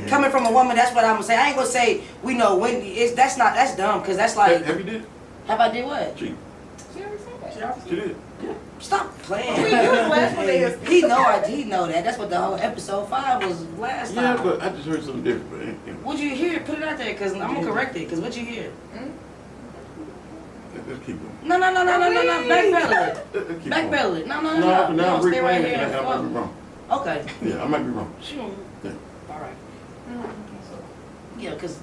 S2: Coming from a woman, that's what I'm gonna say. I ain't gonna say we know when. That's dumb because that's like.
S3: Have you did?
S2: Have I did what?
S3: Cheat.
S1: She already said that.
S3: She did.
S2: Stop playing.
S1: We do it last one day.
S2: He know that. That's what the whole episode 5 was last
S3: Yeah,
S2: time.
S3: but I just heard something different. But
S2: What'd you hear? Put it out there, cause I'm gonna correct it. Cause what you hear?
S3: let's keep going.
S2: No. Backpedal it.
S3: Let's keep
S2: Backpedal
S3: going.
S2: it. No.
S3: Now I'm
S2: Stay right
S3: replaying
S2: here.
S3: it.
S2: and
S3: I might be
S2: fuck.
S3: wrong.
S2: Okay.
S3: Yeah, I might be wrong.
S2: Sure.
S3: Yeah.
S2: All right. Yeah, cause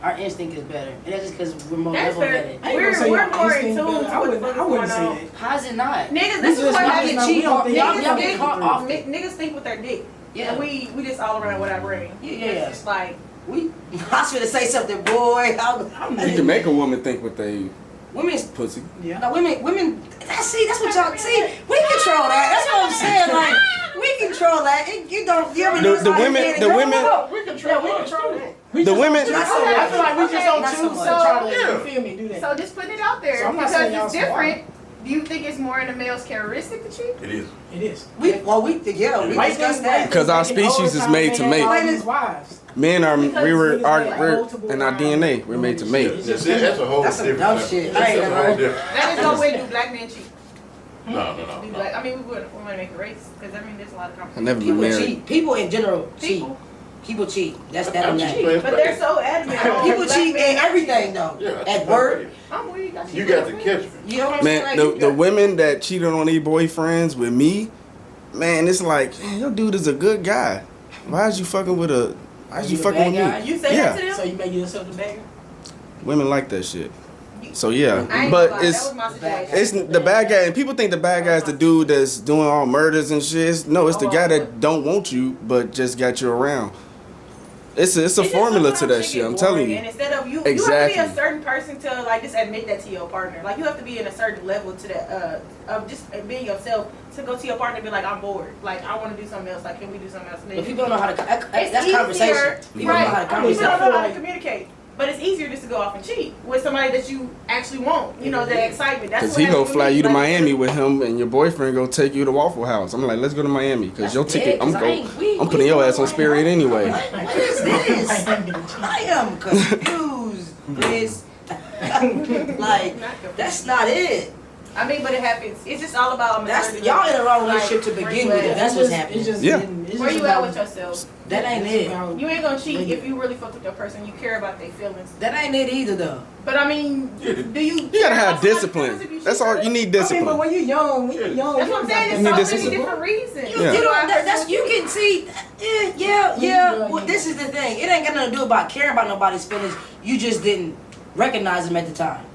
S2: our instinct is better, and that's just cause we're more
S1: That's fair.
S2: level-headed.
S5: I ain't gonna say
S1: We're
S5: y'all
S1: more in
S5: instinct
S1: tune
S5: better.
S1: to
S5: I
S1: what
S5: wouldn't
S1: the fuck
S5: say
S1: is going on.
S5: that.
S2: How's it not?
S1: Niggas, this is
S5: just
S1: what
S5: not-
S1: happens.
S5: no, we don't think-
S2: Y'all
S5: we
S2: get
S5: don't think
S2: caught
S5: through.
S2: off.
S1: Niggas think with their dick.
S2: Yeah.
S1: And we just all around with our brain.
S2: Yeah.
S1: It's just like,
S2: We. I was gonna say something, boy.
S8: You can make a woman think with they
S2: Women's.
S8: pussy.
S5: Yeah.
S2: No, women. That's what y'all see. We control that. That's what I'm saying. Like we control that. You don't. You ever
S8: The-
S2: notice
S8: the
S2: how you
S8: women-
S2: can't
S8: the
S2: go,
S8: women-
S2: no,
S5: We control that. We
S8: The
S5: just-
S8: women-
S5: I feel like we just don't
S2: Not so
S5: choose to
S2: much.
S5: try to,
S3: Yeah.
S5: you feel me, do that.
S1: so just putting it out there
S5: So I'm not
S1: because
S5: saying y'all
S1: it's different. Do you think it's more in a male's characteristic to cheat?
S3: It is.
S5: It is.
S2: we discussed that.
S8: Because our species is made to mate.
S5: Wives.
S8: Men are, we're
S5: multiple
S8: in our DNA, we're made to mate.
S3: That's a whole
S2: That's some
S3: different.
S2: dumb
S3: level.
S2: shit.
S3: That's
S2: I ain't
S3: a
S2: never
S3: whole
S2: heard-
S3: different.
S1: That is no way do black men cheat.
S3: No.
S1: Do black, I mean, we want to make a race because I mean, there's a lot of
S8: I
S1: competition.
S8: never been
S2: People
S8: married.
S2: cheat. People in general cheat.
S1: People.
S2: People cheat. That's that on that.
S3: cheat.
S1: But they're so adamant. on
S2: People
S1: black
S2: cheat
S1: men
S2: in everything though.
S3: Yeah,
S2: At work.
S1: I'm weak. I cheat
S3: You got
S1: with
S3: to
S1: my
S3: catch
S1: friends.
S3: me.
S2: You know what I'm saying?
S8: Man,
S2: Like,
S8: the women that cheated on their boyfriends with me, man, it's like, man, your dude is a good guy. Why is you fucking with a? Why is you
S2: You a
S8: fucking with
S2: bad guy?
S8: me?
S1: You say
S8: Yeah.
S1: that to them?
S5: So you make yourself the bagger?
S8: Women like that shit. So yeah,
S1: I ain't
S8: but
S1: gonna lie,
S8: it's
S1: that was my situation.
S8: it's the bad guy, and people think the bad guy is the dude that's doing all murders and shit. No, it's the guy that don't want you but just got you around. It's a
S1: It's just
S8: formula to
S1: sometimes
S8: that
S1: shit
S8: shit.
S1: get
S8: I'm telling
S1: boring,
S8: you.
S1: And instead of you
S8: Exactly.
S1: have to be a certain person to like just admit that to your partner. Like you have to be in a certain level to that of just being yourself to go to your partner and be like, I'm bored. Like I want to do something else. Like can we do something else? And
S2: But
S1: then
S2: people don't know how to.
S1: it's
S2: That's
S1: easier,
S2: conversation. People
S1: right?
S2: don't know how to
S1: People
S2: conversate.
S1: don't know how to communicate. But it's easier just to go off and cheat with somebody that you actually want. You know, that excitement. That's
S8: Cause
S1: what
S8: he
S1: happened
S8: go
S1: with
S8: fly
S1: me.
S8: you to
S1: Like,
S8: Miami with him, and your boyfriend go take you to Waffle House. I'm like, let's go to Miami, cause
S2: That's
S8: your ticket.
S2: dead, 'cause
S8: I'm putting your ass on Spirit anyway.
S2: What is this? I am confused, Chris. Like, that's not it.
S1: I mean, but it happens. It's just all about
S2: That's y'all in a wrong relationship to
S1: Like,
S2: begin with. If that's what's happening.
S8: Yeah.
S1: Where you at with yourself?
S2: That ain't it.
S1: You ain't gonna cheat if you really fuck with your person. You care about their feelings.
S2: That ain't it either, though.
S1: But I mean, do you?
S8: You gotta have discipline. That's all you need.
S5: I mean, but
S8: Discipline.
S5: when you're young,
S1: That's what I'm saying.
S8: You need
S1: There's so many
S8: discipline.
S1: different reasons.
S8: Yeah.
S2: You know, that's you can see. Yeah. Well, this is the thing. It ain't got nothing to do about caring about nobody's feelings. You just didn't recognize them at the time.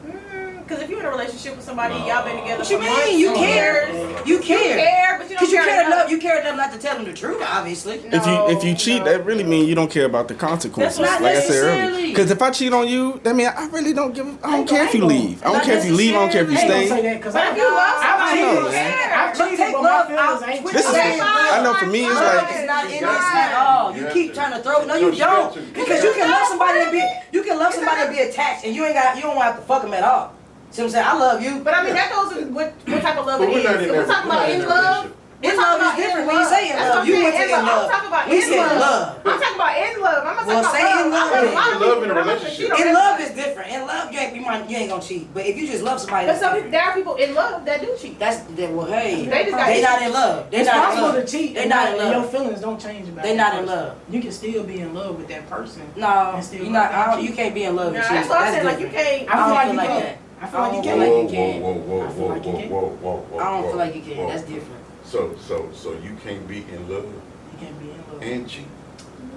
S1: Because if you're in a relationship with somebody, y'all been together
S2: What
S1: for
S2: you
S1: months,
S2: mean? You
S1: or
S2: care.
S1: years,
S2: You care.
S1: but you don't
S2: Cause you
S1: care
S2: care
S1: enough.
S2: enough. You care enough not to tell them the truth, obviously.
S8: If you cheat, that really means you don't care about the consequences.
S2: That's not
S8: Like I said earlier.
S2: necessarily.
S8: Because if I cheat on you, that means I really don't give. I don't care if you leave. I don't care if you leave. I don't care if you
S5: I ain't gonna
S8: stay.
S5: say that because
S1: But if you love somebody,
S8: know,
S1: you
S8: man.
S1: care.
S5: I've
S2: Look,
S5: cheated,
S2: take
S5: but my
S2: love
S5: feelings
S2: out.
S5: ain't
S8: This is.
S5: changed.
S8: I know for me, it's
S2: Love
S8: like.
S2: is not in this at all. You keep trying to throw. No, you don't. Because you can love somebody and be attached, and you don't have to fuck them at all. See what I'm saying? I love you.
S1: But I mean, that goes with what type of love
S3: But
S1: it
S3: we're
S1: is.
S3: not in
S1: If we're
S3: that-
S1: talking
S3: we're not
S1: about
S3: in
S1: in
S3: that
S1: love,
S3: relationship.
S2: In love is different when you say in love. You went to in
S1: I'm
S2: love.
S1: talking about
S2: We
S1: in
S2: said
S1: love.
S2: love.
S1: I'm talking about in love. I'm not
S2: Well,
S1: talking
S2: say in
S1: about
S2: love.
S3: Love in a relationship.
S2: In love is different. In love, you ain't gonna cheat. But if you just love somebody,
S1: But some people, there are people in love that do cheat.
S2: well, hey,
S1: They just got
S2: they not in love. They
S5: It's
S2: not in
S5: possible
S2: love.
S5: to cheat.
S2: They not in
S5: and your
S2: love.
S5: feelings don't change about
S2: They
S5: that
S2: not in
S5: person.
S2: love.
S5: You can still be in love with that person.
S2: No,
S5: And still
S2: you
S5: love
S2: not.
S5: that
S2: You can't be in love
S1: Nah,
S2: and cheat.
S1: that's what I'm saying. Like you
S2: different.
S1: can't.
S5: I feel like you
S2: like
S5: can.
S2: that.
S5: I feel like you
S2: I
S5: can.
S2: don't
S3: Whoa,
S2: feel like you can.
S3: whoa, whoa,
S5: I feel like you can.
S3: whoa.
S2: I don't feel like you
S3: whoa.
S2: can. That's different.
S3: So you can't be in love
S5: You can't be in love.
S3: and cheat?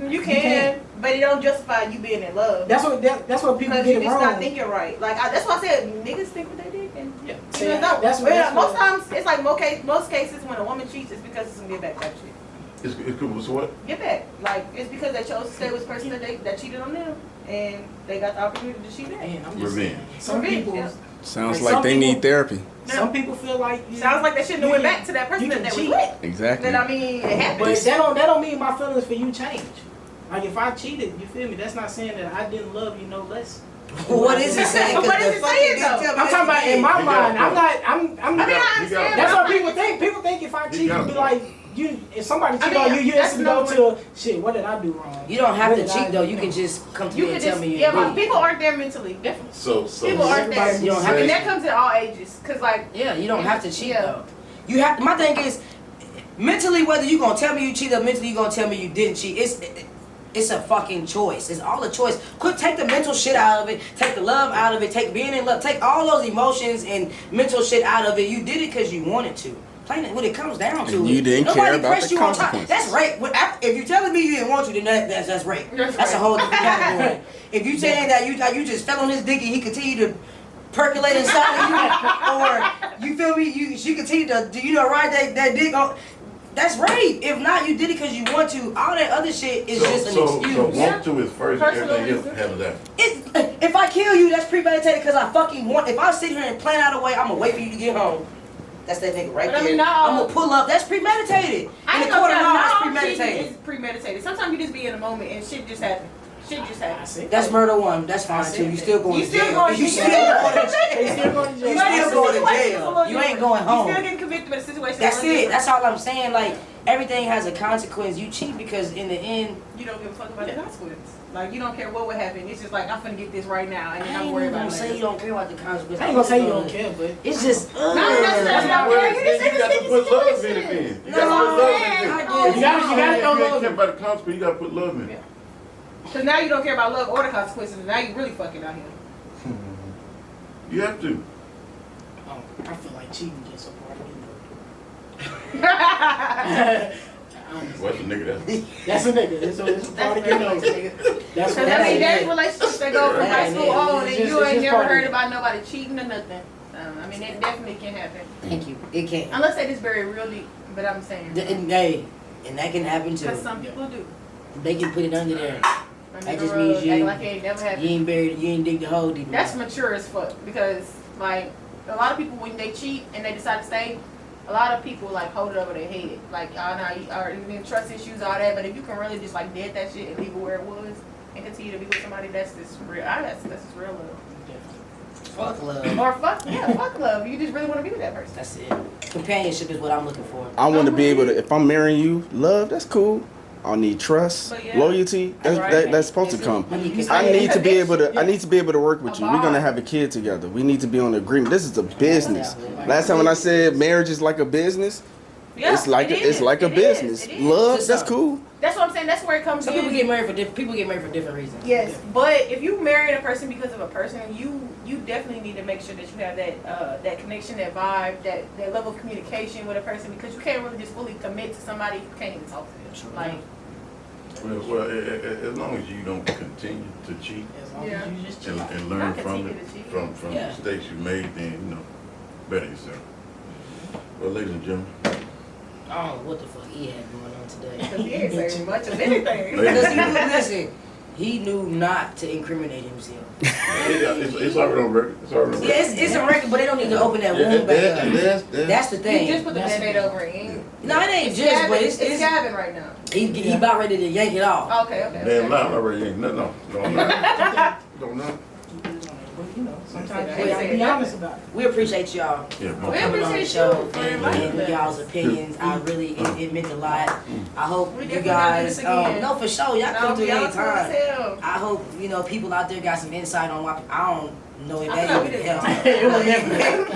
S1: You can, but it don't justify you being in love.
S5: That's what people
S1: Because you
S5: get
S1: just
S5: wrong.
S1: not thinking right. Like that's why I said niggas think what they did. And
S5: Yeah.
S1: niggas don't.
S5: That's what.
S1: But
S5: That's
S1: most
S5: what
S1: times it's like most cases when a woman cheats, it's because of some get back type shit.
S3: It's cool. So what?
S1: Get back. Like it's because they chose to stay with the person that cheated on them, and they got the opportunity to cheat back.
S5: Man, I'm just
S3: Revenge.
S5: saying. Some
S1: Revenge,
S5: people.
S1: yeah.
S8: Sounds
S5: Like
S8: like they
S5: some
S8: need
S5: people-
S8: therapy.
S5: Some people feel like.
S1: Sounds like they shouldn't have went back to that person
S5: you
S1: that
S5: can
S1: they was
S5: cheat.
S1: with.
S8: Exactly.
S1: But I mean, it happened.
S5: But that don't mean my feelings for you change. Like if I cheated, you feel me? That's not saying that I didn't love you no less.
S2: What is it saying? 'Cause
S1: What is
S2: the
S1: it
S2: fucking
S1: saying,
S2: didn't
S1: though?
S2: tell me
S5: I'm talking about in
S2: that
S5: my
S3: He got
S5: mind.
S3: a
S5: I'm not. I'm.
S1: I mean, I understand.
S5: That's
S1: but
S5: what people think. People think if I
S3: He
S5: cheat,
S3: got
S5: you
S3: a
S5: be
S3: point.
S5: like, you. If somebody cheat
S1: I mean,
S5: on you, you
S1: that's
S5: instantly go
S1: no-
S5: to shit. What did I do wrong?
S2: You don't have
S5: What
S2: to
S5: did
S2: cheat
S5: I
S2: though.
S5: do
S2: You can
S5: wrong?
S2: just come to
S1: You
S2: me
S1: could
S2: and tell
S1: just,
S2: me you
S1: yeah, but
S2: did.
S1: people aren't there mentally. Definitely.
S3: So
S1: People aren't there.
S5: Everybody-
S2: You don't have
S1: And
S2: to.
S1: that comes in all ages. Cause like,
S2: Yeah, you don't have to cheat
S1: Yeah.
S2: though. You have. My thing is, mentally, whether you gonna tell me you cheated or mentally you gonna tell me you didn't cheat, it's a fucking choice. It's all a choice. Take the mental shit out of it. Take the love out of it. Take being in love. Take all those emotions and mental shit out of it. You did it because you wanted to. Plain when it comes down to
S8: And
S2: it.
S8: you didn't
S2: Nobody
S8: care about
S2: pressed
S8: the
S2: you on top.
S8: consequences.
S2: That's rape. If you're telling me you didn't want to, then that's rape.
S1: That's
S2: That's a
S1: right.
S2: whole different category. If you saying that you just fell on his dick and he continued to percolate inside of you, or you feel me, she continued to ride that dick on. That's rape. If not, you did it because you want to. All that other shit is just an excuse.
S3: So want to is first,
S1: Personal
S3: everything else
S1: reason.
S3: have that.
S2: If I kill you, that's premeditated because I fucking want. If I sit here and plan out a way, I'm gonna wait for you to get home. That's that nigga right
S1: But I
S2: there.
S1: mean, not all-
S2: I'm gonna pull up. That's premeditated.
S1: I
S2: In
S1: ain't
S2: the court
S1: gonna
S2: of law,
S1: not
S2: that's
S1: all cheating
S2: premeditated.
S1: is premeditated. Sometimes you just be in a moment and shit just happen. Shit just
S5: I
S1: happens.
S5: see.
S2: That's murder one. That's fine too. You still going
S1: You
S2: to
S1: still
S2: jail.
S1: going to
S2: You
S1: jail.
S2: still going to
S5: They
S2: jail.
S5: still going to jail.
S2: You
S1: But
S2: still
S1: it's
S2: going to
S1: a situation, it's a
S2: jail.
S1: little
S2: You ain't
S1: different.
S2: going home.
S1: You still getting convicted, but the situation
S2: That's
S1: is a little
S2: it.
S1: different.
S2: That's all I'm saying. Like everything has a consequence. You cheat because in the end,
S1: You don't give a fuck about the consequence. Like you don't care what would happen. It's just like I'm finna get this right now, and then
S2: I
S1: I'm
S2: ain't
S1: worried
S2: even
S1: about
S2: gonna
S1: it.
S2: say you don't care about the consequence.
S5: I ain't gonna say you don't care, but
S2: It's just.
S1: No, that's not
S3: Well,
S1: fair. You just
S3: then you got to
S1: said
S3: put
S1: it's
S3: love in it
S1: situation.
S3: then. You
S2: No,
S3: got to put love in
S2: I
S3: it.
S2: get it.
S5: You gotta
S3: If
S5: throw
S3: you ain't
S5: love
S3: care
S5: in.
S3: about the consequence, you got to put love in it.
S1: Because now you don't care about love or the consequences. And now you really fucking out here.
S3: You have to.
S5: I feel like cheating gets a part of it.
S3: What's a nigga that's
S5: That's a nigga. It's a part of getting over. That's
S1: Because
S5: what
S1: I mean,
S5: that
S1: there's
S5: is.
S1: relationships that go from
S2: That
S1: high
S2: ain't
S1: school
S2: it.
S1: on,
S5: It's
S1: and
S5: just-
S1: you
S5: it's
S1: ain't
S5: just
S1: never
S5: part of
S1: heard
S5: it.
S1: about nobody cheating or nothing. I mean, it definitely can happen.
S2: Thank you. It can.
S1: Unless they just very real deep. But I'm saying.
S2: And that can happen too.
S1: Because some people do.
S2: They can put it under there.
S1: I
S2: That
S1: mean,
S2: just
S1: real,
S2: means you
S1: act
S2: ain't-
S1: like it ain't never happened.
S2: You ain't buried. You ain't dig the hole deep
S1: That's
S2: enough.
S1: mature as fuck because like a lot of people when they cheat and they decide to stay, a lot of people like hold it over their head, like oh no, or even trust issues, all that. But if you can really just like dead that shit and leave it where it was and continue to be with somebody, that's just real. That's just real love.
S2: Fuck love.
S1: Or fuck love. You just really want to be with that person.
S2: That's it. Companionship is what I'm looking for.
S8: I want to be able to, if I'm marrying you, love, that's cool. I need trust,
S1: But yeah.
S8: loyalty. That's supposed to come. I need to be able to work with you. We're gonna have a kid together. We need to be on agreement. This is a business. Last time when I said marriage is like a business,
S1: Yeah,
S8: it's like
S1: it
S8: it's
S1: is.
S8: like a
S1: It
S8: business.
S1: is. It is.
S8: Love, that's cool.
S1: That's what I'm saying. That's where it comes
S2: Some
S1: in.
S2: people get married for different reasons.
S1: Yes, but if you marry a person because of a person, you definitely need to make sure that you have that connection, that vibe, that level of communication with a person because you can't really just fully commit to somebody if you can't even talk to them. Like,
S3: well, as long as you don't continue to cheat
S5: As long
S1: Yeah.
S5: as you just
S3: and,
S5: cheat.
S3: and learn
S1: Not
S3: from
S1: continue
S3: it,
S1: to cheat.
S3: from
S2: Yeah.
S3: mistakes you made, then better yourself. Well, ladies and gentlemen,
S2: I don't know what the fuck he had going on today.
S1: because he ain't saying much of anything.
S2: Because he knew, listen, he knew not to incriminate himself.
S3: it's already on record. It's already on
S2: Yeah,
S3: record.
S2: it's a record, but they don't need to open that wound back up. That's the
S1: You
S2: thing.
S1: just put the band-aid over it. Ain't-
S2: No, it ain't
S1: It's
S2: just,
S1: scabbing.
S2: but
S1: It's
S2: it's
S1: scabbing right now.
S2: he about ready to yank it off.
S1: Okay.
S3: Damn lie, I'm not ready. No, I'm not. No, I'm not.
S5: Keep it on there. But, Sometimes
S1: They
S5: you gotta
S1: say
S5: be honest about it.
S2: We appreciate y'all
S3: Yeah,
S1: We
S3: my
S2: coming on the
S1: appreciate
S2: show
S1: you for
S2: and
S1: inviting us.
S2: y'all's opinions. I really, it meant a lot. I hope
S1: We
S2: you
S1: definitely gotta do
S2: guys,
S1: this again.
S2: no, for sure, y'all come through
S1: y'all
S2: anytime.
S1: tell.
S2: I hope, people out there got some insight on why, I don't know if
S1: I
S2: that
S1: thought we
S2: even
S1: did.
S2: helped.
S5: It was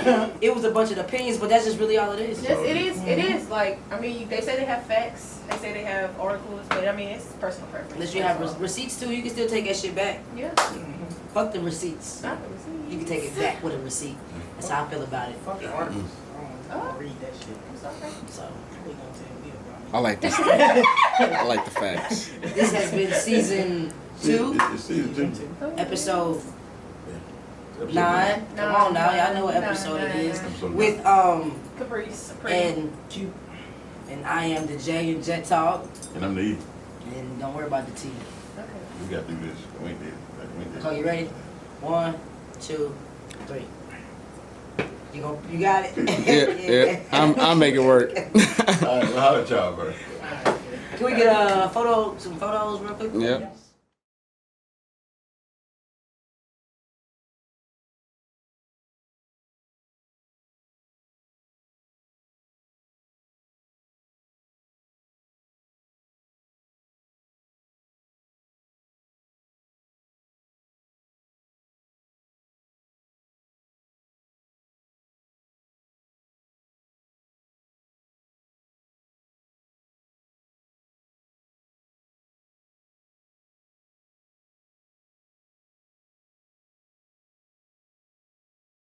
S5: never.
S2: It was a bunch of opinions, but that's just really all it is.
S1: Yes, it is. It is. Like, I mean, they say they have facts. They say they have articles, but I mean, it's personal preference.
S2: Unless you have
S1: That's all.
S2: receipts too, you can still take that shit back.
S1: Yeah.
S2: Fuck the receipts.
S1: Not the receipt.
S2: You can take it back with a receipt. That's how I feel about it.
S5: Fuck the articles. I don't
S1: Oh.
S5: read that shit.
S1: I'm sorry.
S2: So,
S5: They gonna tell me about me.
S8: I like this. I like the facts.
S2: this has been season 2,
S3: It's season 2.
S2: episode
S3: Episode
S2: 9. Come on now, y'all know what
S1: Nine,
S2: episode it is.
S3: Episode
S2: With
S1: Caprice.
S2: and I am the J and Jet Talk,
S3: And I'm the E.
S2: and don't worry about the T.
S1: Okay.
S3: We got to do this. We ain't did. We ain't did.
S2: Okay, you ready? 1, 2, 3. You got it?
S8: Yeah. I'll make it work.
S3: All right, well, how y'all, bro?
S2: Can we get some photos real quick?
S8: Yep.